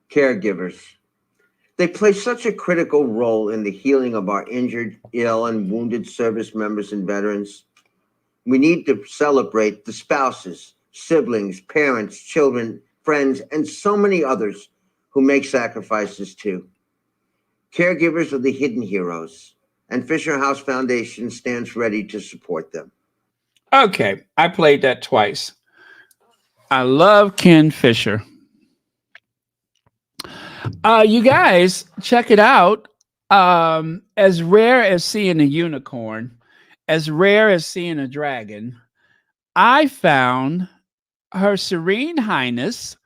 Caregivers. They play such a critical role in the healing of our injured, ill, and wounded service members and veterans. We need to celebrate the spouses, siblings, parents, children, friends, and so many others who make sacrifices too. Caregivers are the hidden heroes, and Fisher House Foundation stands ready to support them. Okay, I played that twice. I love Ken Fisher. You guys, check it out. As rare as seeing a unicorn, as rare as seeing a dragon, I found Her Serene Highness,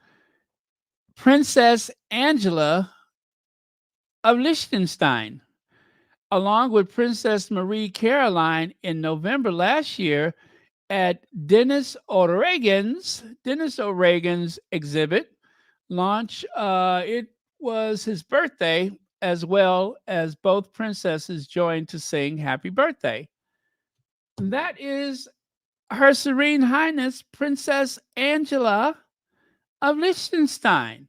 Princess Angela of Liechtenstein, along with Princess Marie Caroline in November last year at Dennis O'Regan's exhibit launch. It was his birthday, as well as both princesses joined to sing happy birthday. That is Her Serene Highness Princess Angela of Liechtenstein.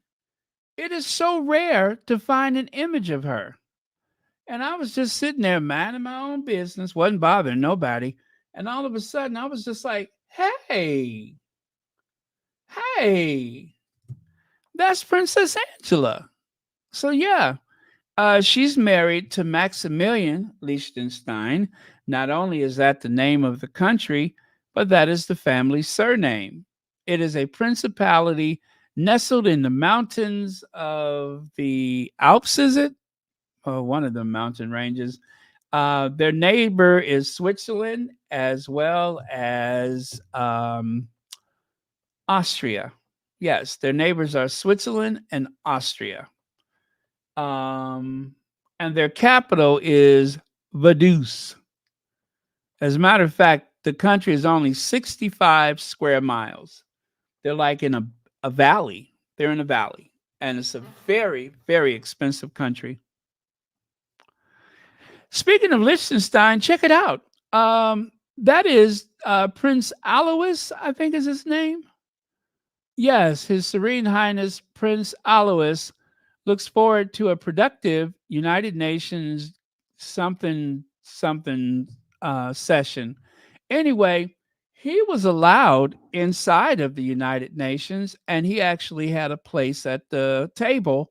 It is so rare to find an image of her. And I was just sitting there minding my own business, wasn't bothering nobody. And all of a sudden, I was just like, hey, hey, that's Princess Angela. So, yeah, she's married to Maximilian Liechtenstein, Not only is that the name of the country, but that is the family surname. It is a principality nestled in the mountains of the Alps, is it? Oh, one of the mountain ranges. Their neighbor is Switzerland as well as Austria. Yes, their neighbors are Switzerland and Austria. Um, and their capital is Vaduz. As a matter of fact, the country is only 65 square miles. They're like in a valley. They're in a valley. And it's a very, very expensive country. Speaking of Liechtenstein, check it out. That is Prince Alois, I think is his name. Yes, His Serene Highness Prince Alois looks forward to a productive United Nations something something session. Anyway, he was allowed inside of the United Nations, and he actually had a place at the table.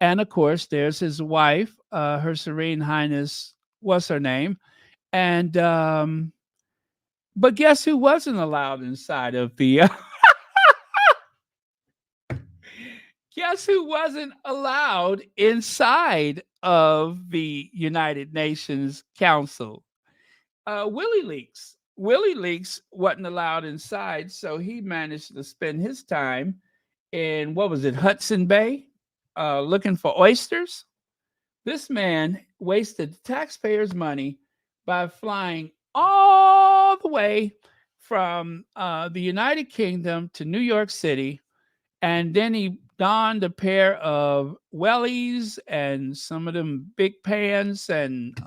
And of course, there's his wife, Her Serene Highness. What's her name? And but guess who wasn't allowed inside of the guess who wasn't allowed inside of the United Nations Council? Willie Leaks. Willie Leaks wasn't allowed inside, so he managed to spend his time in what was it, Hudson Bay, looking for oysters. This man wasted taxpayers' money by flying all the way from the United Kingdom to New York City, and then he donned a pair of wellies and some of them big pants and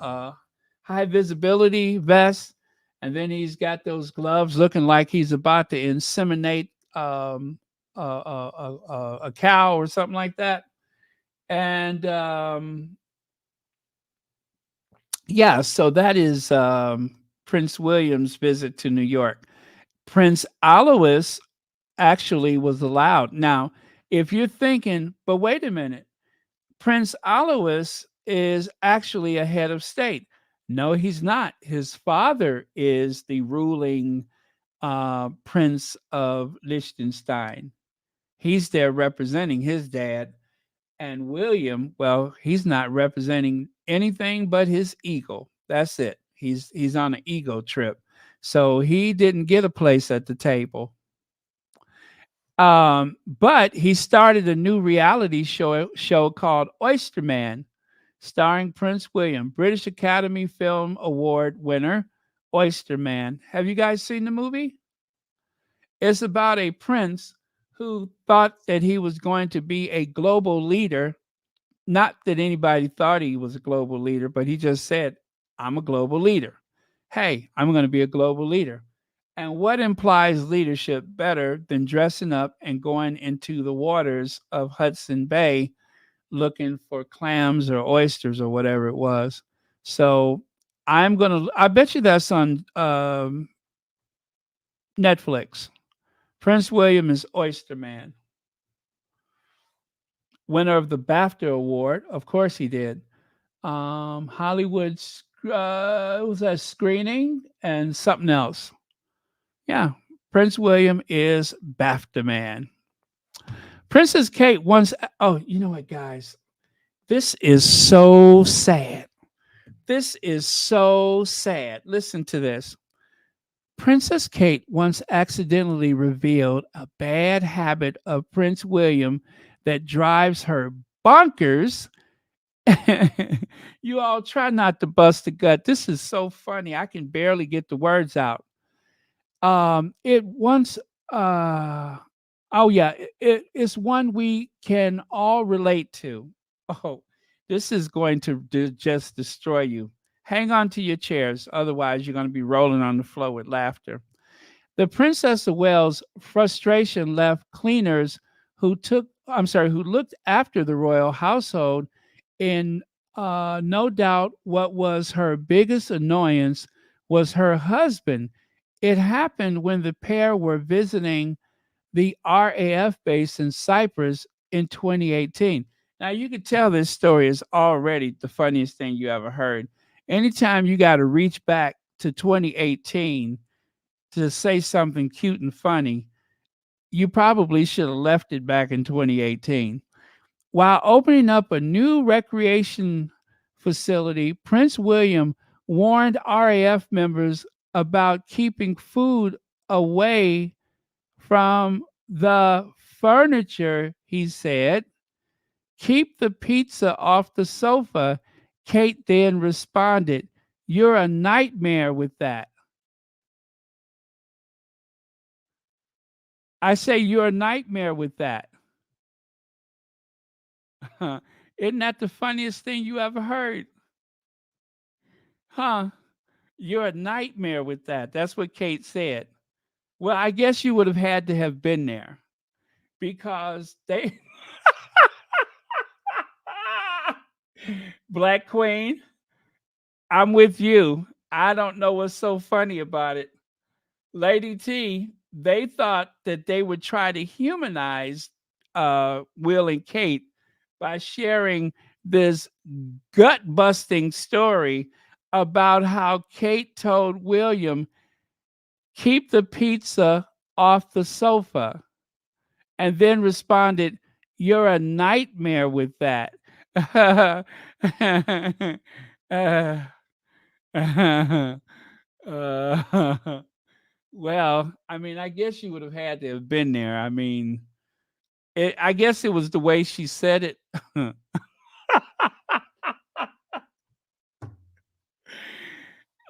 high visibility vests, and then he's got those gloves looking like he's about to inseminate a cow or something like that. And yeah, so that is Prince William's visit to New York. Prince Alois actually was allowed. Now, if you're thinking, but wait a minute, Prince Alois is actually a head of state. No, he's not. His father is the ruling Prince of Liechtenstein. He's there representing his dad. And William, well, he's not representing anything but his ego. That's it. He's on an ego trip. So he didn't get a place at the table. But he started a new reality show called Oyster Man, starring Prince William, British Academy Film Award winner, Oyster Man. Have you guys seen the movie? It's about a prince who thought that he was going to be a global leader. Not that anybody thought he was a global leader, but he just said, I'm a global leader. Hey, I'm going to be a global leader. And what implies leadership better than dressing up and going into the waters of Hudson Bay looking for clams or oysters or whatever it was? So I bet you that's on Netflix. Prince William is Oyster Man, winner of the BAFTA Award. Of course he did. Hollywood's was that screening and something else. Yeah, Prince William is BAFTA man. Princess Kate once. Oh, you know what, guys? This is so sad. This is so sad. Listen to this. Princess Kate once accidentally revealed a bad habit of Prince William that drives her bonkers. You all try not to bust a gut. This is so funny. I can barely get the words out. It once oh yeah, it's one we can all relate to. Oh, this is going to just destroy you. Hang on to your chairs, otherwise you're going to be rolling on the floor with laughter. The Princess of Wales' frustration left cleaners who looked after the royal household in no doubt. What was her biggest annoyance was her husband. It happened when the pair were visiting the RAF base in Cyprus in 2018. Now, you can tell this story is already the funniest thing you ever heard. Anytime you got to reach back to 2018 to say something cute and funny, you probably should have left it back in 2018. While opening up a new recreation facility, Prince William warned RAF members about keeping food away from the furniture, he said. Keep the pizza off the sofa. Kate then responded, "You're a nightmare with that." I say, "You're a nightmare with that." Isn't that the funniest thing you ever heard? Huh? You're a nightmare with that. That's what Kate said. Well, I guess you would have had to have been there because they. Black Queen, I'm with you. I don't know what's so funny about it. Lady T, they thought that they would try to humanize Will and Kate by sharing this gut busting story about how Kate told William, "Keep the pizza off the sofa," and then responded, "You're a nightmare with that." Uh, uh, well, I mean, I guess you would have had to have been there. I mean, I guess it was the way she said it.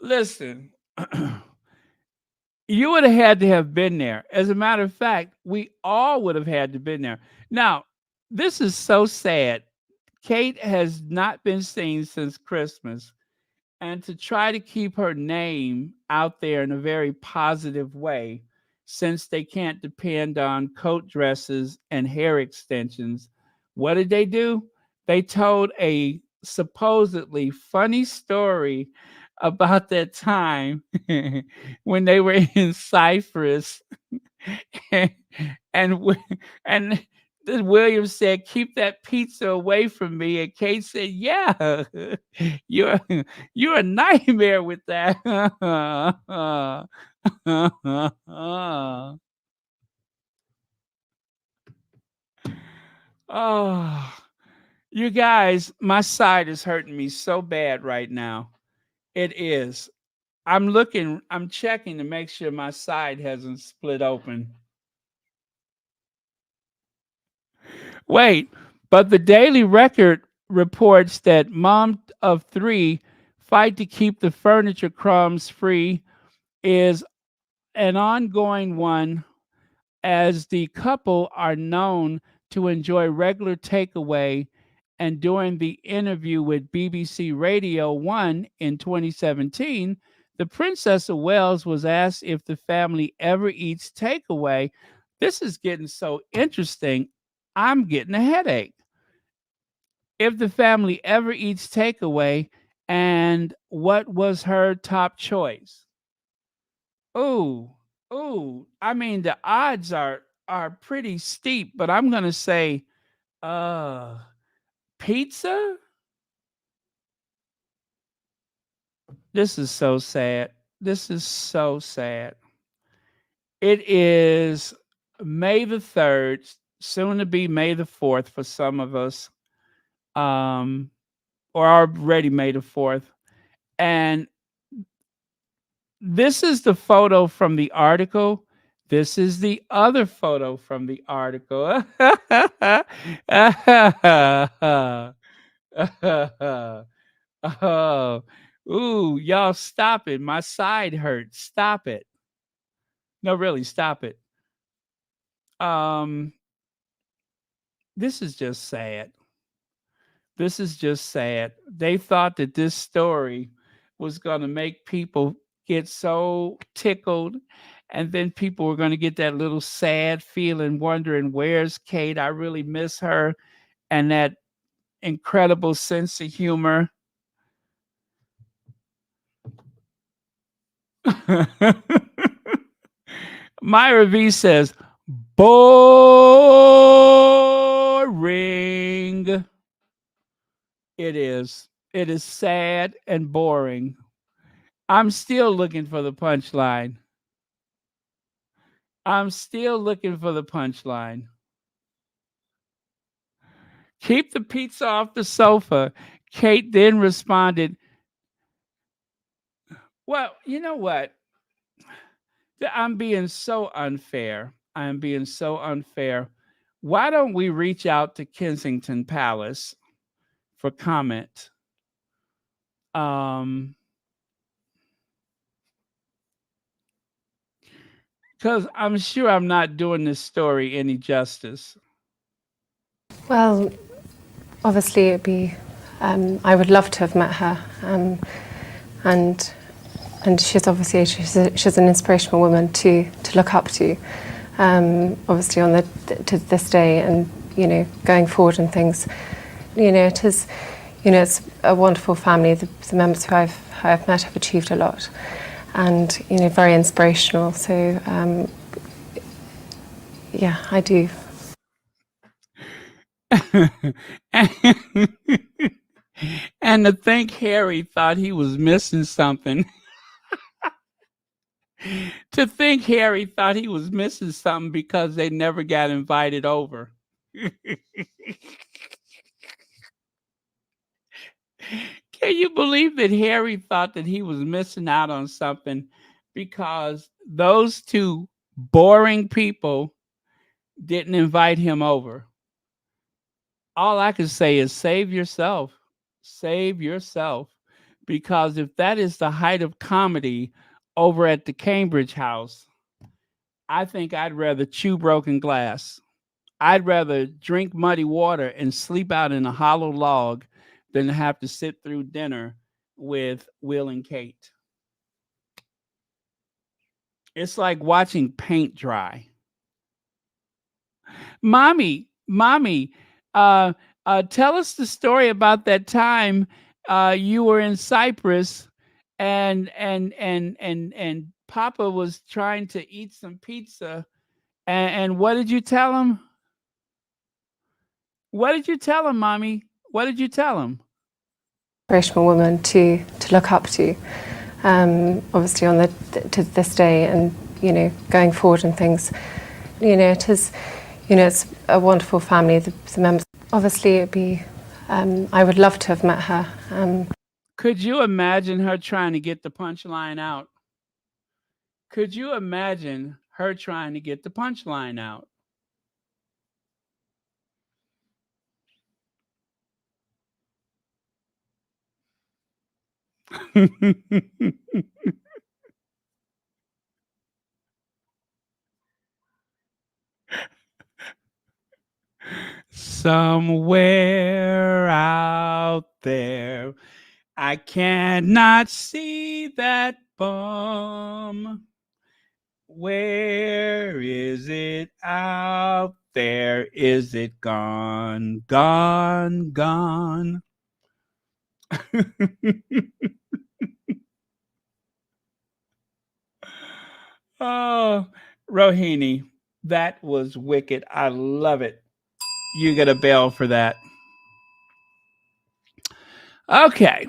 Listen, you would have had to have been there. As a matter of fact, we all would have had to been there. Now, this is so sad. Kate has not been seen since Christmas, and to try to keep her name out there in a very positive way, since they can't depend on coat dresses and hair extensions, what did they do? They told a supposedly funny story about that time when they were in Cyprus and and and William said, "Keep that pizza away from me." And Kate said, "Yeah, you're you're a nightmare with that." Oh, you guys, my side is hurting me so bad right now. It is. I'm checking to make sure my side hasn't split open. Wait, but the Daily Record reports that mom of three fight to keep the furniture crumbs free is an ongoing one, as the couple are known to enjoy regular takeaway. And during the interview with BBC Radio 1 in 2017, the Princess of Wales was asked if the family ever eats takeaway. This is getting so interesting. I'm getting a headache. If the family ever eats takeaway, and what was her top choice? Oh, oh, I mean the odds are pretty steep, but I'm gonna say uh pizza. This is so sad. This is so sad. It is May the 3rd, soon to be May the 4th for some of us, um, or already May the 4th. And this is the photo from the article. This is the other photo from the article. Oh, ooh, y'all stop it. My side hurts. Stop it. No, really, stop it. Um, this is just sad. This is just sad. They thought that this story was going to make people get so tickled, and then people were going to get that little sad feeling, wondering, where's Kate? I really miss her, and that incredible sense of humor. Myra V says, boring. It is. It is sad and boring. I'm still looking for the punchline. I'm still looking for the punchline. Keep the pizza off the sofa. Kate then responded, well, you know what? I'm being so unfair. I'm being so unfair. Why don't we reach out to Kensington Palace for comment? Um, because I'm sure I'm not doing this story any justice. Well, obviously, it'd be. I would love to have met her, and she's obviously she's an inspirational woman to look up to. Obviously, on to this day, and going forward and things. It is. It's a wonderful family. The members who I've met have achieved a lot, and very inspirational. So, yeah, I do. And to think Harry thought he was missing something. To think Harry thought he was missing something because they never got invited over. Can you believe that Harry thought that he was missing out on something because those two boring people didn't invite him over? All I can say is save yourself. Save yourself. Because if that is the height of comedy over at the Cambridge house, I think I'd rather chew broken glass. I'd rather drink muddy water and sleep out in a hollow log than to have to sit through dinner with Will and Kate. It's like watching paint dry. Mommy, tell us the story about that time you were in Cyprus and Papa was trying to eat some pizza. And what did you tell him? What did you tell him, Mommy? What did you tell him? Inspirational woman to look up to. Obviously, on to this day, and going forward and things. It is. It's a wonderful family. The members. Obviously, it'd be. I would love to have met her. Could you imagine her trying to get the punchline out? Could you imagine her trying to get the punchline out? Somewhere out there, I cannot see that bum. Where is it out there? Is it gone, gone, gone? Oh, Rohini, that was wicked. I love it. You get a bell for that. Okay.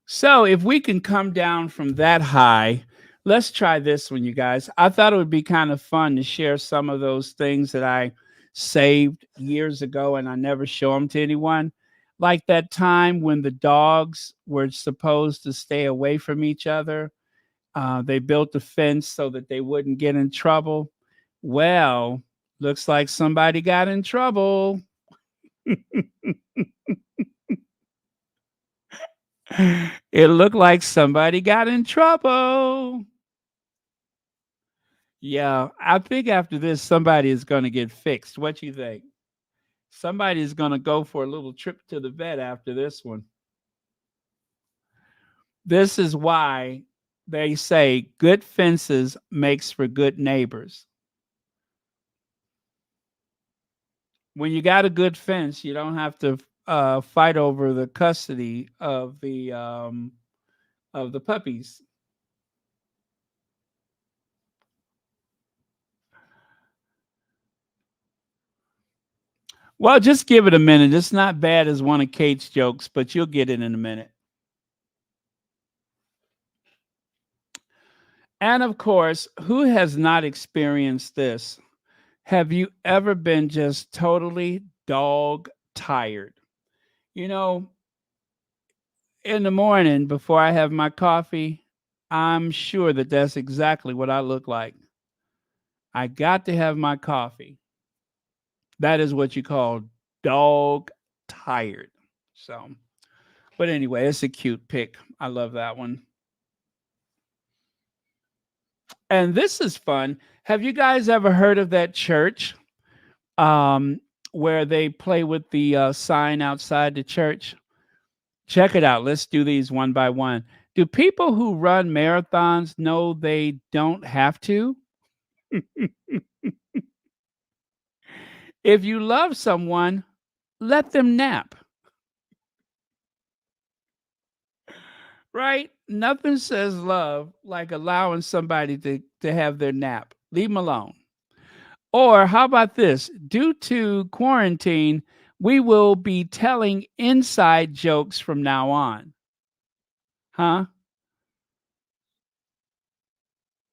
So if we can come down from that high, let's try this one, you guys. I thought it would be kind of fun to share some of those things that I saved years ago and I never show them to anyone. Like that time when the dogs were supposed to stay away from each other. They built a fence so that they wouldn't get in trouble. Well, looks like somebody got in trouble. It looked like somebody got in trouble. Yeah, I think after this, somebody is going to get fixed. What you think? Somebody is going to go for a little trip to the vet after this one. This is why they say good fences makes for good neighbors. When you got a good fence, you don't have to fight over the custody of the puppies. Well, just give it a minute. It's not bad as one of Kate's jokes, but you'll get it in a minute. And of course, who has not experienced this? Have you ever been just totally dog tired? You know, in the morning before I have my coffee, I'm sure that that's exactly what I look like. I got to have my coffee. That is what you call dog tired. So, but anyway, it's a cute pic. I love that one. And this is fun. Have you guys ever heard of that church um, where they play with the sign outside the church? Check it out. Let's do these one by one. Do people who run marathons know they don't have to? If you love someone, let them nap, right? Nothing says love like allowing somebody to have their nap. Leave them alone. Or how about this? Due to quarantine, we will be telling inside jokes from now on. Huh?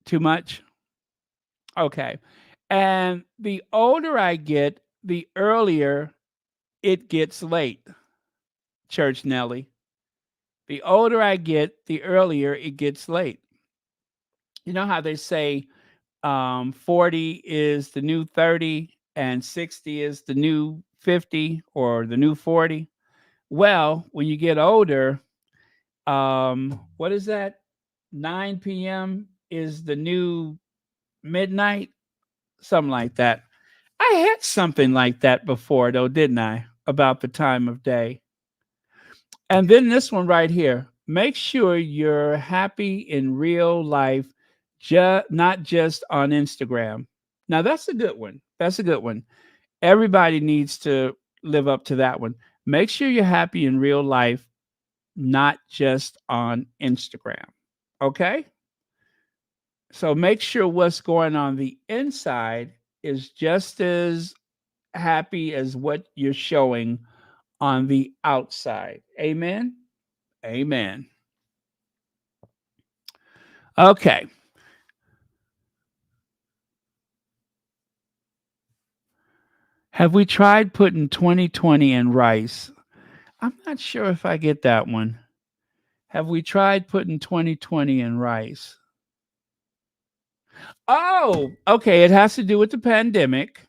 Too much? Okay. And the older I get, the earlier it gets late, Church Nelly. The older I get, the earlier it gets late. You know how they say 40 is the new 30 and 60 is the new 50 or the new 40? Well, when you get older, what is that? 9 p.m. is the new midnight, something like that. I had something like that before, though, didn't I? About the time of day. And then this one right here. Make sure you're happy in real life, not just on Instagram. Now, that's a good one. That's a good one. Everybody needs to live up to that one. Make sure you're happy in real life, not just on Instagram. Okay? So make sure what's going on the inside is just as happy as what you're showing on the outside. Amen. Amen. Okay. Have we tried putting 2020 in rice? I'm not sure if I get that one. Have we tried putting 2020 in rice? Oh, okay. It has to do with the pandemic.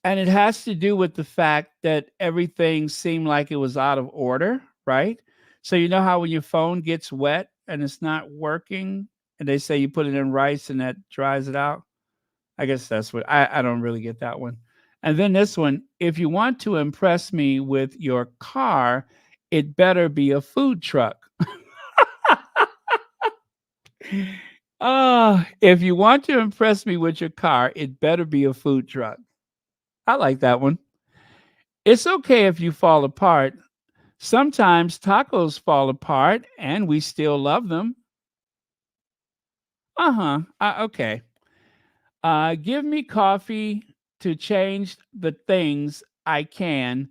And it has to do with the fact that everything seemed like it was out of order, right? So you know how when your phone gets wet and it's not working, and they say you put it in rice and that dries it out? I guess that's what I don't really get that one. And then this one, if you want to impress me with your car, it better be a food truck. If you want to impress me with your car, it better be a food truck. I like that one. It's okay if you fall apart. Sometimes tacos fall apart and we still love them. Uh-huh. Okay. Give me coffee to change the things I can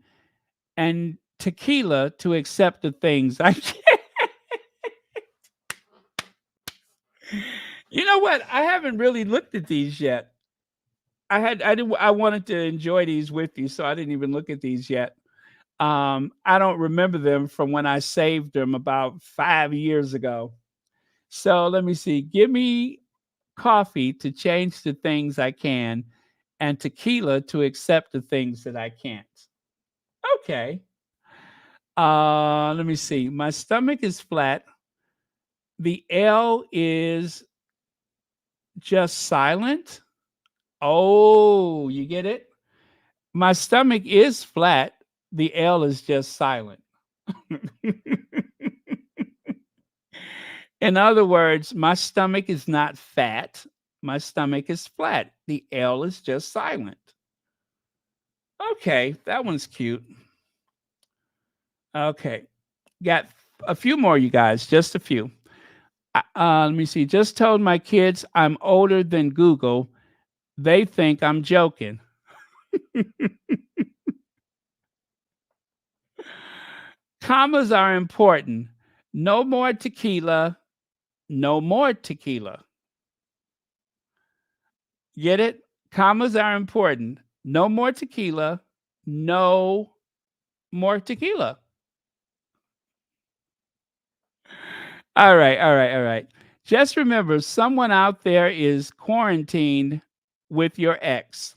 and tequila to accept the things I can't. You know what? I haven't really looked at these yet. I wanted to enjoy these with you, so I didn't even look at these yet. I don't remember them from when I saved them about 5 years ago. So let me see. Give me coffee to change the things I can, and tequila to accept the things that I can't. Okay. Let me see. My stomach is flat. The L is just silent. Oh, you get it? My stomach is flat. The L is just silent. In other words, my stomach is not fat. My stomach is flat. The L is just silent. Okay, that one's cute. Okay, got a few more, you guys, just a few. Let me see. Just told my kids I'm older than Google. They think I'm joking. Commas are important. No more tequila. No more tequila. Get it? Commas are important. No more tequila. No more tequila. All right, all right, all right. Just remember, someone out there is quarantined with your ex.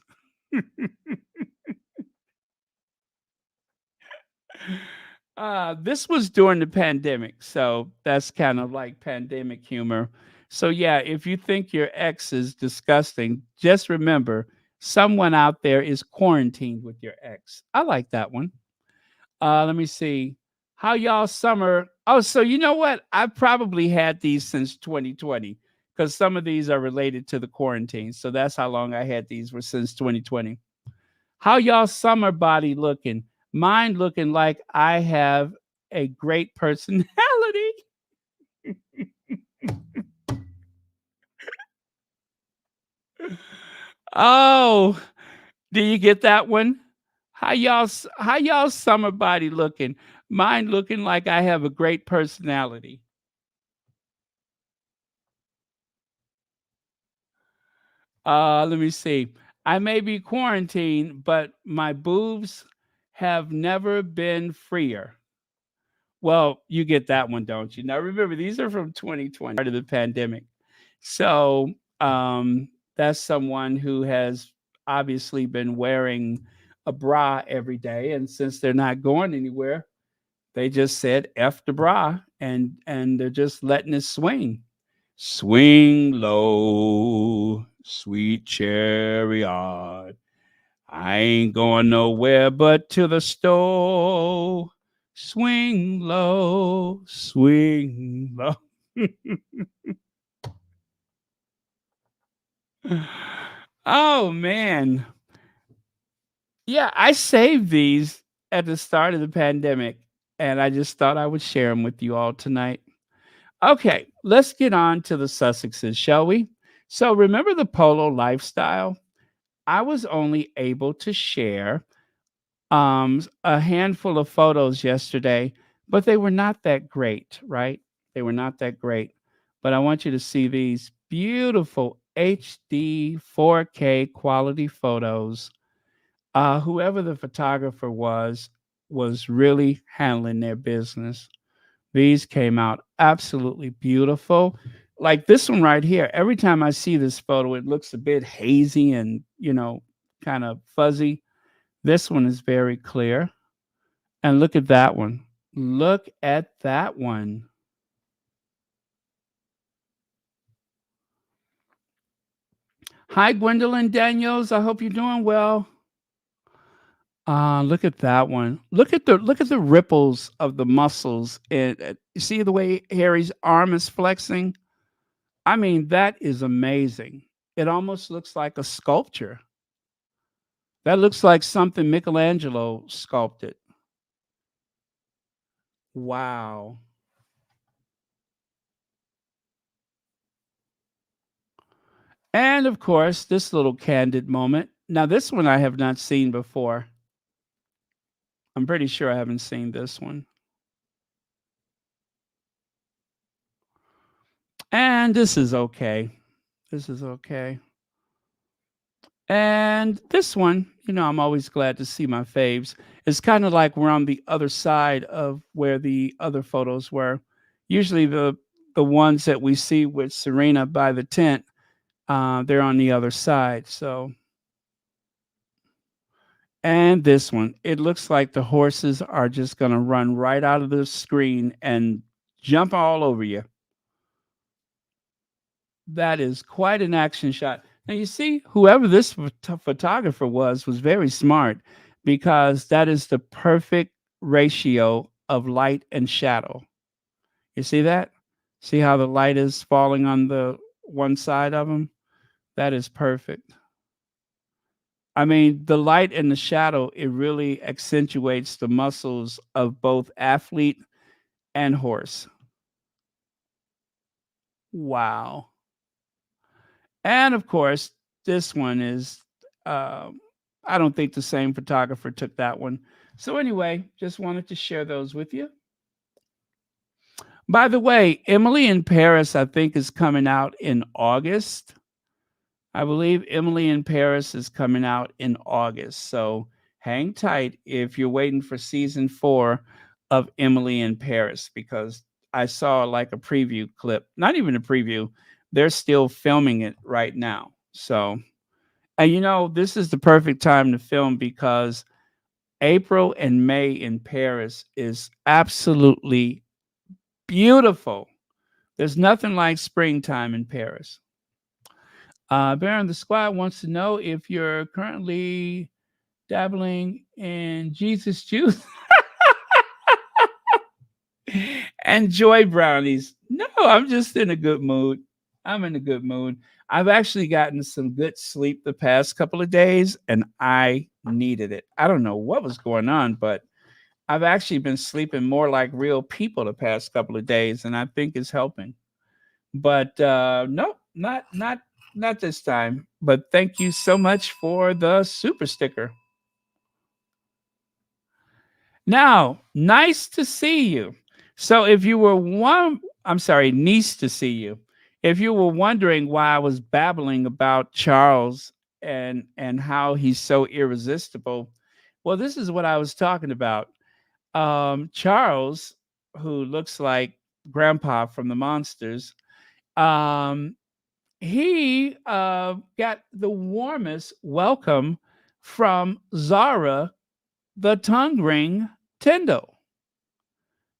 This was during the pandemic, so that's kind of like pandemic humor. So yeah, if you think your ex is disgusting, just remember someone out there is quarantined with your ex. I like that one. Let me see. How y'all summer? Oh, so you know what? I've probably had these since 2020 because some of these are related to the quarantine. So that's how long I had these were since 2020. How y'all summer body looking? Mine looking like I have a great personality. Oh, do you get that one? How y'all summer body looking? Mine looking like I have a great personality. Let me see. I may be quarantined, but my boobs have never been freer. Well, you get that one, don't you? Now remember, these are from 2020, part of the pandemic. So that's someone who has obviously been wearing a bra every day, and since they're not going anywhere, they just said "f the bra" and they're just letting it swing, swing low, sweet chariot. I ain't going nowhere but to the store. Swing low, swing low. Oh man. Yeah, I saved these at the start of the pandemic and I just thought I would share them with you all tonight. Okay, let's get on to the Sussexes, shall we? So remember the polo lifestyle? I was only able to share a handful of photos yesterday, but they were not that great, right? They were not that great. But I want you to see these beautiful HD 4K quality photos. Whoever the photographer was really handling their business. These came out absolutely beautiful. Like this one right here. Every time I see this photo, it looks a bit hazy and, kind of fuzzy. This one is very clear. And look at that one. Look at that one. Hi, Gwendolyn Daniels. I hope you're doing well. Look at that one. Look at the ripples of the muscles. And you see the way Harry's arm is flexing? I mean, that is amazing. It almost looks like a sculpture. That looks like something Michelangelo sculpted. Wow. And of course, this little candid moment. Now, this one I have not seen before. I'm pretty sure I haven't seen this one. And this is okay. This is okay. And this one, I'm always glad to see my faves. It's kind of like we're on the other side of where the other photos were. Usually the ones that we see with Serena by the tent, they're on the other side. So, and this one, it looks like the horses are just going to run right out of the screen and jump all over you. That is quite an action shot. Now you see, whoever this photographer was very smart because that is the perfect ratio of light and shadow. You see that? See how the light is falling on the one side of him? That is perfect. I mean, the light and the shadow, it really accentuates the muscles of both athlete and horse. Wow. And of course, this one is, I don't think the same photographer took that one. So, anyway, just wanted to share those with you. By the way, Emily in Paris, I think, is coming out in August. I believe Emily in Paris is coming out in August. So hang tight if you're waiting for season 4 of Emily in Paris, because I saw like a preview clip, not even a preview. They're still filming it right now. So, and this is the perfect time to film because April and May in Paris is absolutely beautiful. There's nothing like springtime in Paris. Baron the Squad wants to know if you're currently dabbling in Jesus juice and joy brownies. No, I'm just in a good mood. I'm in a good mood. I've actually gotten some good sleep the past couple of days and I needed it. I don't know what was going on, but I've actually been sleeping more like real people the past couple of days and I think it's helping. But nope, not this time. But thank you so much for the super sticker. Now, nice to see you. So if you were I'm sorry, nice to see you. If you were wondering why I was babbling about Charles and how he's so irresistible, well, this is what I was talking about. Charles, who looks like Grandpa from the Monsters, um, he got the warmest welcome from Zara the tongue ring Tindall.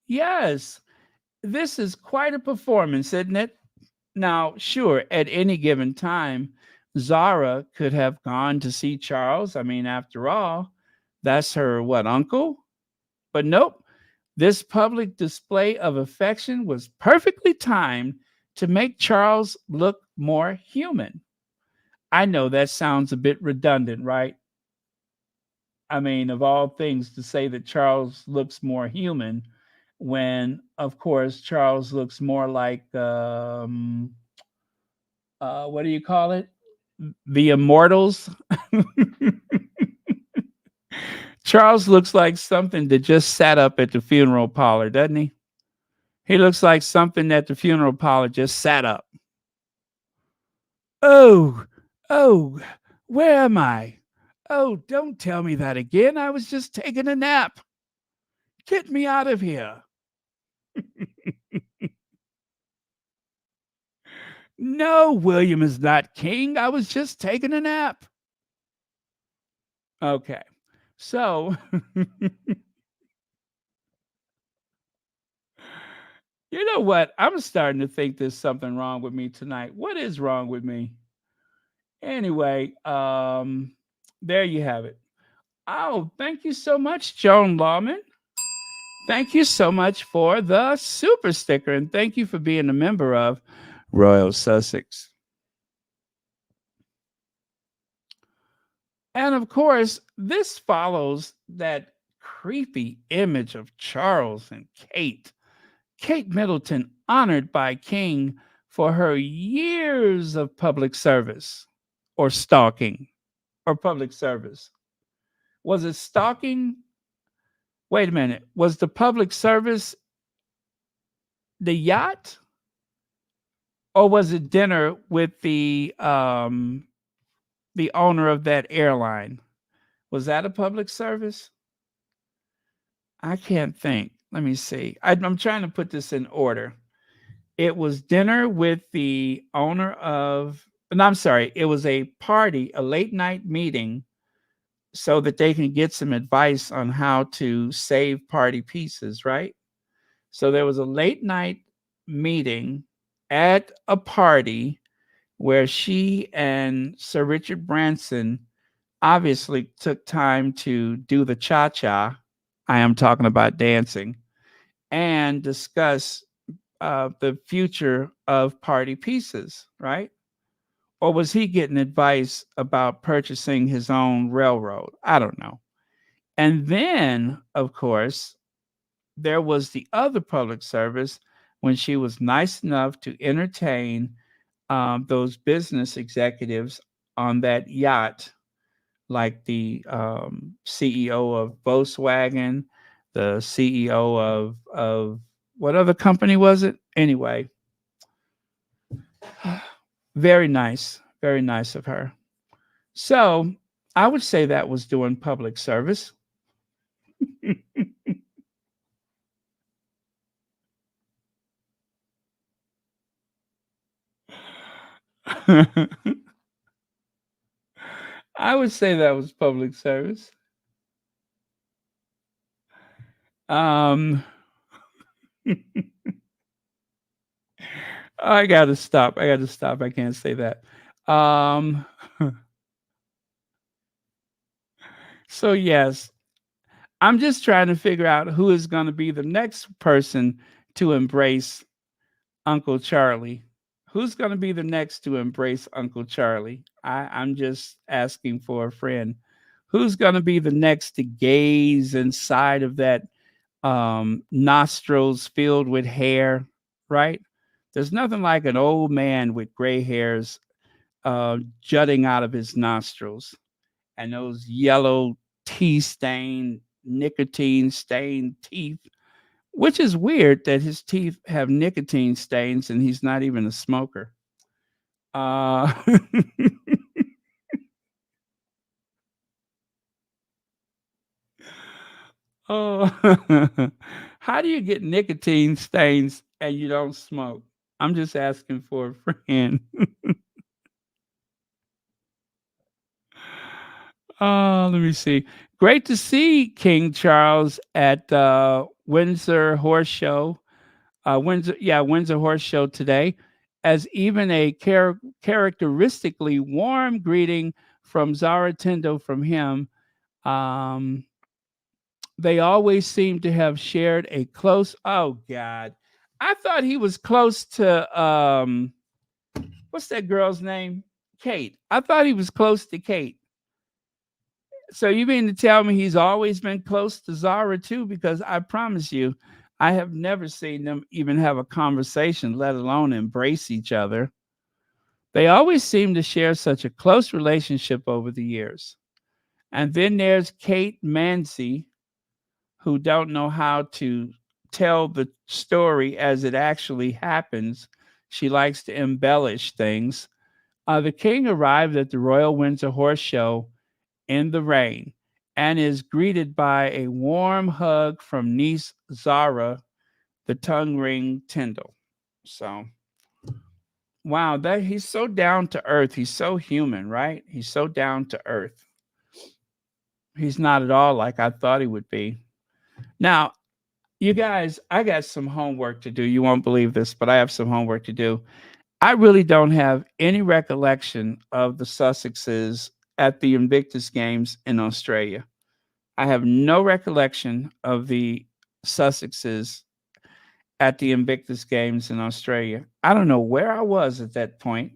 Yes, this is quite a performance, isn't it? Now, sure, at any given time, Zara could have gone to see Charles. I mean, after all, that's her what, uncle? But nope, this public display of affection was perfectly timed to make Charles look more human. I know that sounds a bit redundant, right? I mean, of all things, to say that Charles looks more human when, of course, Charles looks more like, what do you call it? The Immortals. Charles looks like something that just sat up at the funeral parlor, doesn't he? He looks like something that the funeral parlor just sat up. Oh, oh, where am I? Oh, don't tell me that again. I was just taking a nap. Get me out of here. No, William is not king. I was just taking a nap. Okay. So, you know what? I'm starting to think there's something wrong with me tonight. What is wrong with me? Anyway, there you have it. Oh, thank you so much, Joan Lawman. Thank you so much for the super sticker, and thank you for being a member of Royal Sussex. And of course, this follows that creepy image of Charles and Kate. Kate Middleton, honored by King for her years of public service or stalking or public service. Was it stalking? Wait a minute. Was the public service the yacht? Or was it dinner with the owner of that airline? Was that a public service? I can't think. Let me see. I'm trying to put this in order. It was dinner with the owner of, no, I'm sorry. It was a party, a late night meeting so that they can get some advice on how to save party pieces, right? So there was a late night meeting at a party where she and Sir Richard Branson obviously took time to do the cha-cha. I am talking about dancing and discuss the future of party pieces, right? Or was he getting advice about purchasing his own railroad? I don't know. And then, of course, there was the other public service when she was nice enough to entertain those business executives on that yacht, like the CEO of Volkswagen, the CEO of what other company was it? Anyway, very nice, Very nice of her. So I would say that was doing public service. I would say that was public service. Um, I gotta stop. I gotta stop. I can't say that. Um, so yes, I'm just trying to figure out who is going to be the next person to embrace Uncle Charlie. Who's going to be the next to embrace Uncle Charlie? I'm just asking for a friend. Who's going to be the next to gaze inside of that nostrils filled with hair, right? There's nothing like an old man with gray hairs jutting out of his nostrils and those yellow tea stained, nicotine stained teeth, which is weird that his teeth have nicotine stains and he's not even a smoker. Uh, oh, how do you get nicotine stains and you don't smoke? I'm just asking for a friend. Let me see. Great to see King Charles at Windsor Horse Show. Windsor Horse Show today, as even a characteristically warm greeting from Zara Tindall from him. Um, they always seem to have shared a close. Oh God, I thought he was close to what's that girl's name? Kate. I thought he was close to Kate. So you mean to tell me he's always been close to Zara too? Because I promise you, I have never seen them even have a conversation, let alone embrace each other. They always seem to share such a close relationship over the years. And then there's Kate Mansi, who don't know how to tell the story as it actually happens. She likes to embellish things. The king arrived at the Royal Windsor Horse Show in the rain and is greeted by a warm hug from niece Zara, the tongue ring Tyndall. So, wow, that he's so down to earth. He's so human, right? He's so down to earth. He's not at all like I thought he would be. Now, you guys, I got some homework to do. You won't believe this, but I have some homework to do. I really don't have any recollection of the Sussexes at the Invictus Games in Australia. I have no recollection of the Sussexes at the Invictus Games in Australia. I don't know where I was at that point.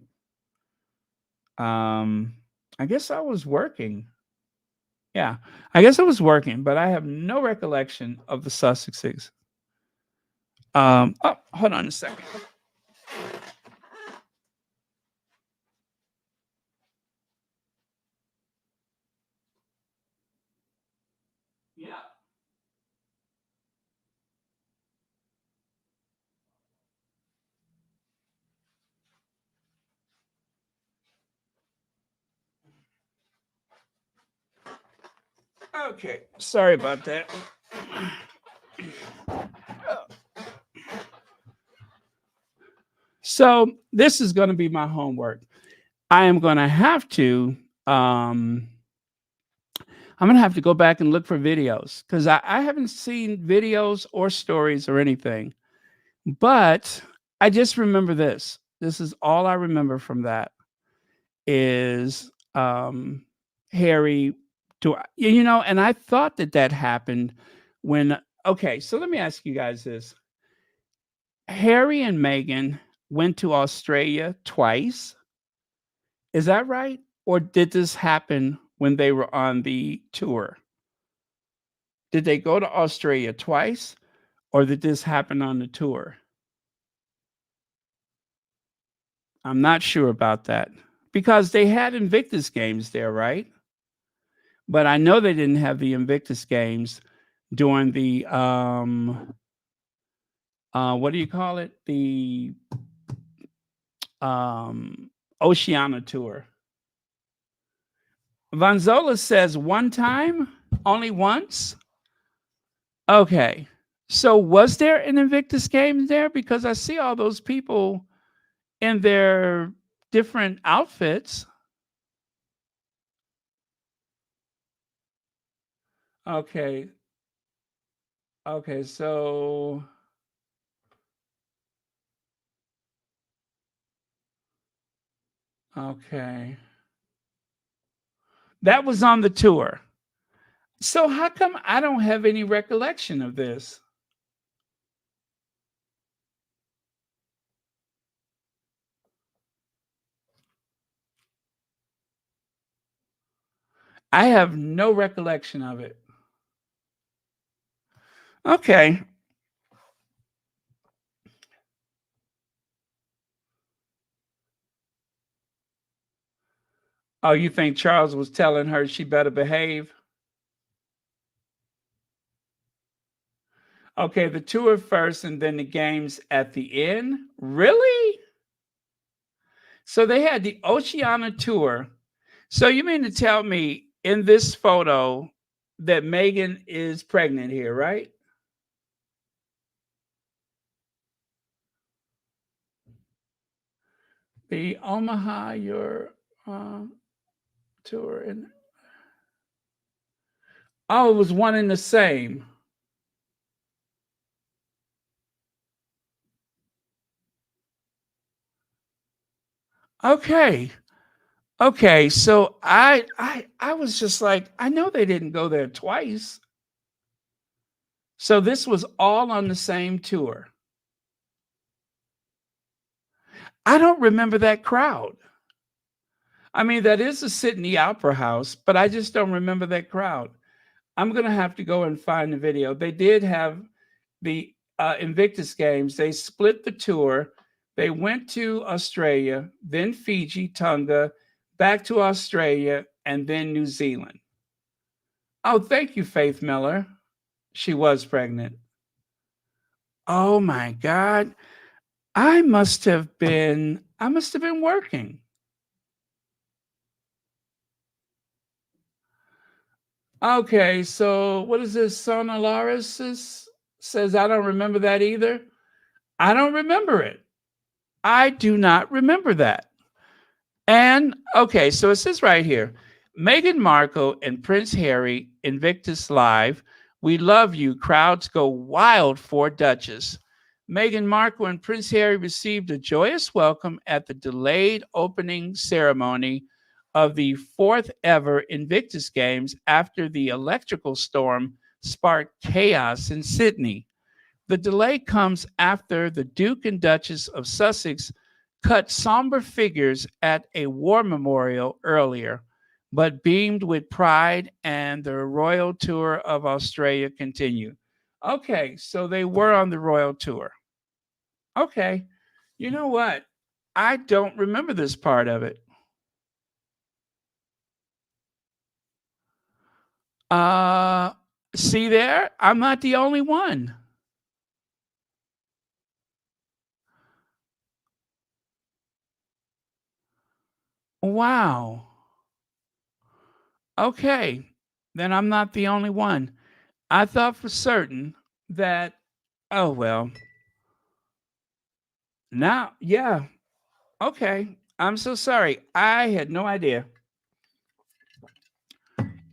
I guess I was working. Yeah, I guess I was working, but I have no recollection of the Sussexes. Oh, hold on a second. Yeah. Okay, sorry about that. So this is going to be my homework. I am going to have to. I'm going to have to go back and look for videos because I haven't seen videos or stories or anything. But I just remember this. This is all I remember from that is Harry. And I thought that happened when. Okay, so let me ask you guys this: Harry and Meghan went to Australia twice. Is that right? Or did this happen when they were on the tour? Did they go to Australia twice or did this happen on the tour? I'm not sure about that because they had Invictus Games there, right? But I know they didn't have the Invictus Games during the what do you call it? The Oceania tour. Vanzola says one time, only once. Okay. So was there an Invictus Games there? Because I see all those people in their different outfits. Okay. Okay, so okay. That was on the tour. So how come I don't have any recollection of this? I have no recollection of it. Okay. Oh, you think Charles was telling her she better behave? Okay, the tour first and then the games at the end? Really? So they had the Oceania tour. So you mean to tell me in this photo that Meghan is pregnant here, right? The Omaha, your tour. And oh, it was one and the same. Okay. Okay, so I was just like, I know they didn't go there twice. So this was all on the same tour. I don't remember that crowd. I mean, that is a Sydney Opera House, but I just don't remember that crowd. I'm gonna have to go and find the video. They did have the Invictus Games. They split the tour. They went to Australia, then Fiji, Tonga, back to Australia, and then New Zealand. Oh, thank you, Faith Miller. She was pregnant. Oh my God. I must have been working. Okay, so what is this? Sonalaris says I don't remember that either. I don't remember it. I do not remember that. And okay, so it says right here, Meghan Markle and Prince Harry, Invictus Live. We love you. Crowds go wild for Duchess. Meghan Markle and Prince Harry received a joyous welcome at the delayed opening ceremony of the fourth ever Invictus Games after the electrical storm sparked chaos in Sydney. The delay comes after the Duke and Duchess of Sussex cut somber figures at a war memorial earlier, but beamed with pride and the royal tour of Australia continued. Okay, so they were on the royal tour. Okay, you know what? I don't remember this part of it. Uh, See there? I'm not the only one. Wow. Okay, then I'm not the only one. I thought for certain that, oh, well, now, yeah, okay. I'm so sorry. I had no idea.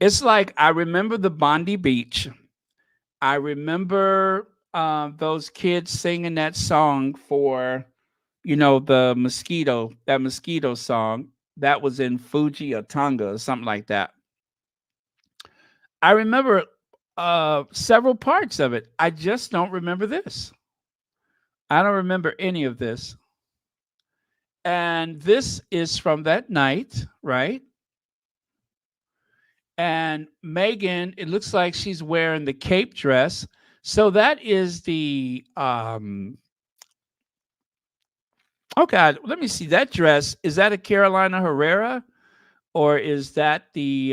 It's like I remember the Bondi Beach. I remember those kids singing that song for, the mosquito, that mosquito song that was in Fuji or Tonga or something like that. I remember several parts of it. I just don't remember this. I don't remember any of this. And this is from that night, right? And Meghan, it looks like she's wearing the cape dress. So that is the oh God, let me see. That dress, is that a Carolina Herrera? Or is that the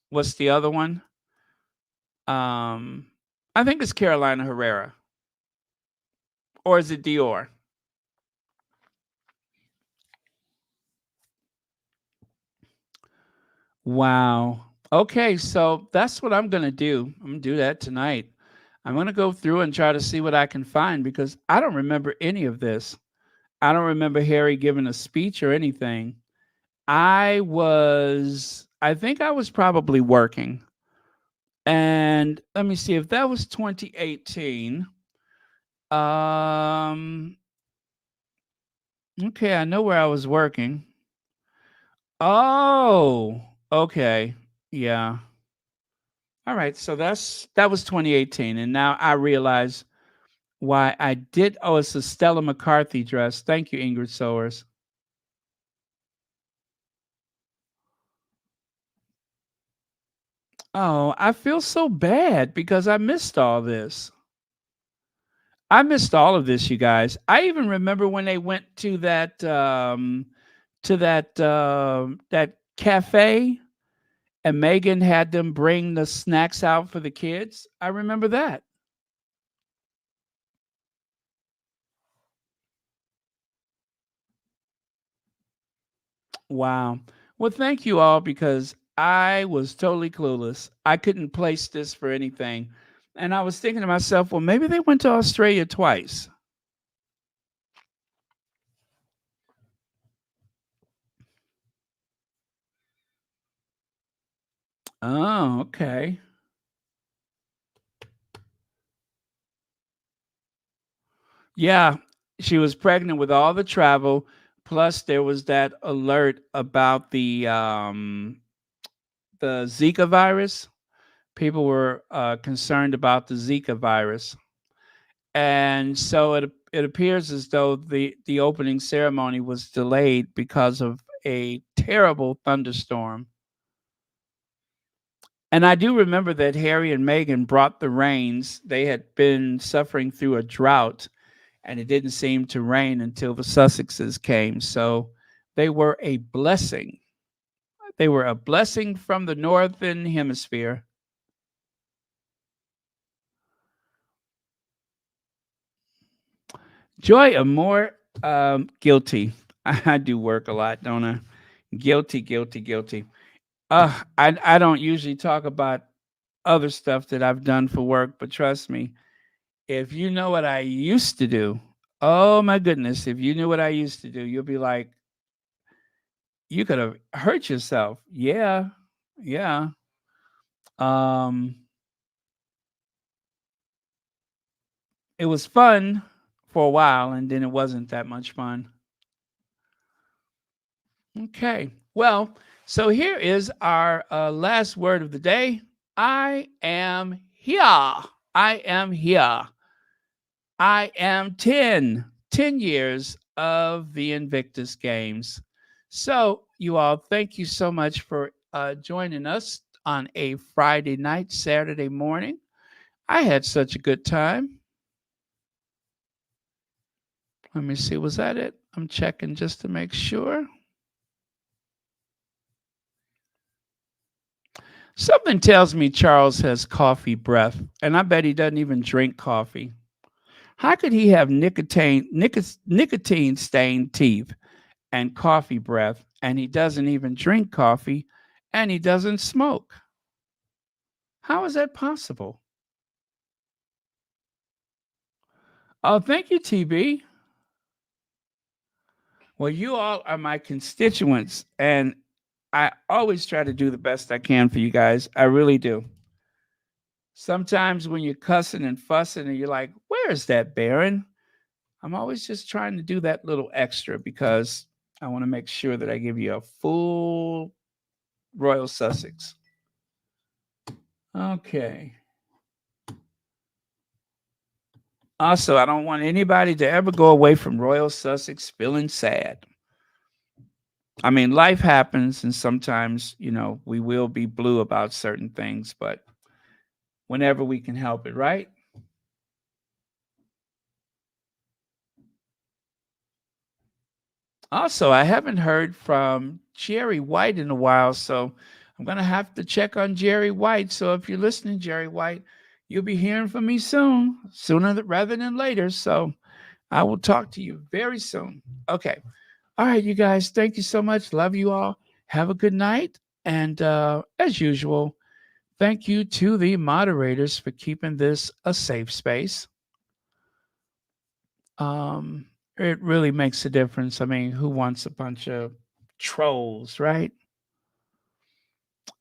what's the other one? Um I think it's Carolina Herrera. Or is it Dior? Wow. Okay, so that's what I'm going to do. I'm going to do that tonight. I'm going to go through and try to see what I can find because I don't remember any of this. I don't remember Harry giving a speech or anything. I think I was probably working. And let me see if that was 2018. Um, okay, I know where I was working. Oh, okay. Yeah. All right. So that was 2018. And now I realize why I did. Oh, it's a Stella McCarthy dress. Thank you, Ingrid Sowers. Oh, I feel so bad because I missed all this. I missed all of this, you guys. I even remember when they went to that cafe and Meghan had them bring the snacks out for the kids. I remember that. Wow. Well, thank you all because I was totally clueless. I couldn't place this for anything. And I was thinking to myself, well, maybe they went to Australia twice. Oh, okay. Yeah, she was pregnant with all the travel. Plus, there was that alert about the Zika virus. People were concerned about the Zika virus, and so it appears as though the opening ceremony was delayed because of a terrible thunderstorm. And I do remember that Harry and Meghan brought the rains. They had been suffering through a drought, and it didn't seem to rain until the Sussexes came. So they were a blessing. They were a blessing from the northern hemisphere. Joy Amore, guilty. I do work a lot, don't I? Guilty, guilty, guilty. I don't usually talk about other stuff that I've done for work, but trust me, if you know what I used to do, oh my goodness, if you knew what I used to do, you'll be like, you could have hurt yourself. Yeah, yeah. Um, it was fun for a while, and then it wasn't that much fun. Okay. Well, so here is our last word of the day. I am here. I am here. I am 10 years of the Invictus Games. So, you all, thank you so much for joining us on a Friday night, Saturday morning. I had such a good time. Let me see, was that it? I'm checking just to make sure. Something tells me Charles has coffee breath, and I bet he doesn't even drink coffee. How could he have nicotine stained teeth and coffee breath, and he doesn't even drink coffee, and he doesn't smoke? How is that possible? Oh, thank you, TB. Well, you all are my constituents, and I always try to do the best I can for you guys. I really do. Sometimes when you're cussing and fussing and you're like, where's that Baron? I'm always just trying to do that little extra because I want to make sure that I give you a full Royal Sussex. Okay. Also, I don't want anybody to ever go away from Royal Sussex feeling sad. I mean, life happens, and sometimes, we will be blue about certain things, but whenever we can help it, right? Also, I haven't heard from Jerry White in a while, so I'm going to have to check on Jerry White. So if you're listening, Jerry White, you'll be hearing from me soon, sooner rather than later. So I will talk to you very soon. Okay. All right, you guys, thank you so much. Love you all. Have a good night. And as usual, thank you to the moderators for keeping this a safe space. Um, it really makes a difference. I mean, who wants a bunch of trolls, right?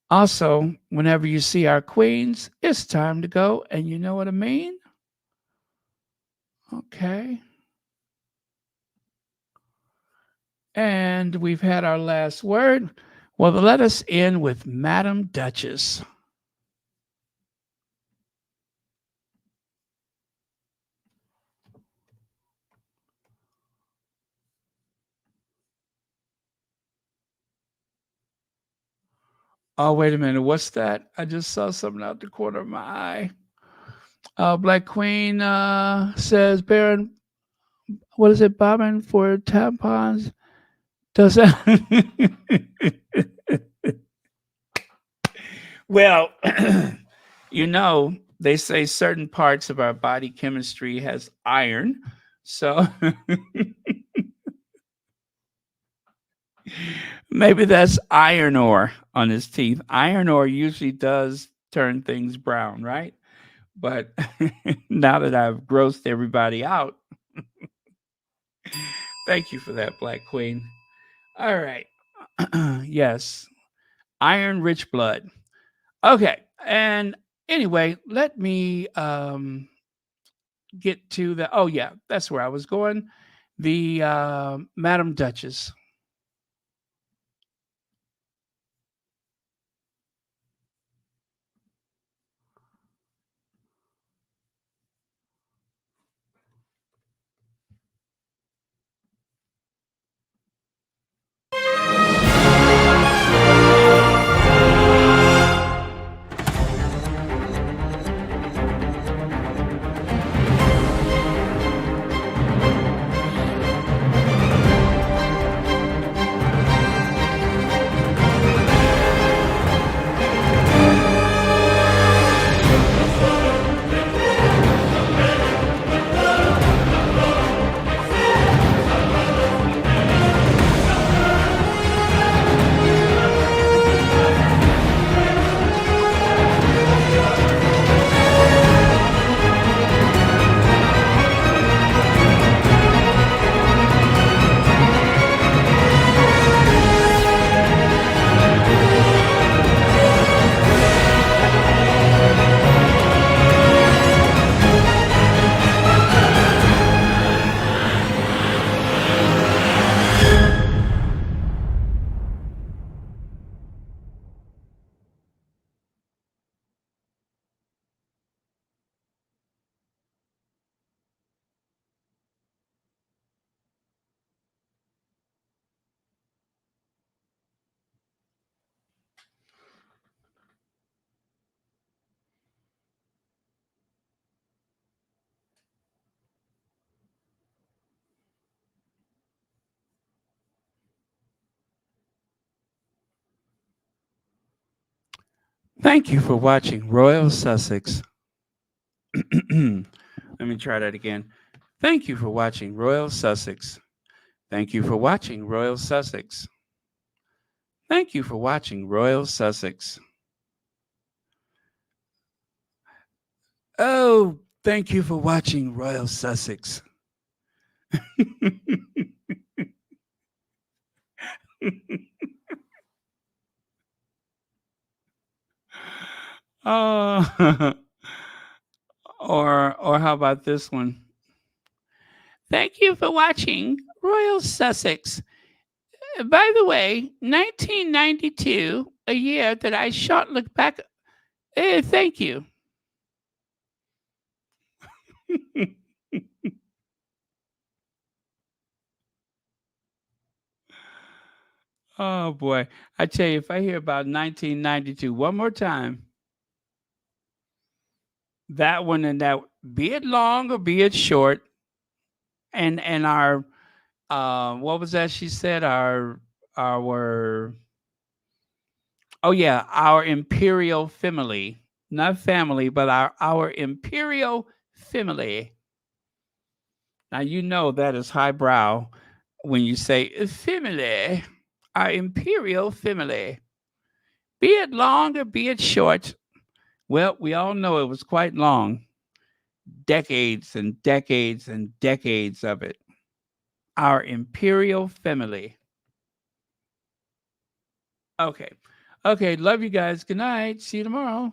Also, whenever you see our queens, it's time to go. And you know what I mean? Okay. And we've had our last word. Well, let us end with Madam Duchess. Oh, wait a minute. What's that? I just saw something out the corner of my eye. Black Queen says, Baron, what is it, bobbing for tampons? Does that? Well, they say certain parts of our body chemistry has iron. So maybe that's iron ore on his teeth. Iron ore usually does turn things brown, right? But now that I've grossed everybody out, thank you for that, Black Queen. All right. Yes. Iron rich blood. Okay. And anyway, let me get to the oh yeah, that's where I was going. The Madam Duchess. Thank you for watching Royal Sussex. Let me try that again. Thank you for watching Royal Sussex. Thank you for watching Royal Sussex. Thank you for watching Royal Sussex. Oh, thank you for watching Royal Sussex. Oh, or how about this one? Thank you for watching Royal Sussex. By the way, 1992, a year that I shot look back. Thank you. Oh boy. I tell you, if I hear about 1992 one more time, that one and that, be it long or be it short, and our what was that she said? Our oh yeah, our imperial family. Not family, but our imperial family. Now you know that is highbrow when you say family, our imperial family. Be it long or be it short, well, we all know it was quite long. Decades and decades and decades of it. Our imperial family. Okay. Okay. Love you guys. Good night. See you tomorrow.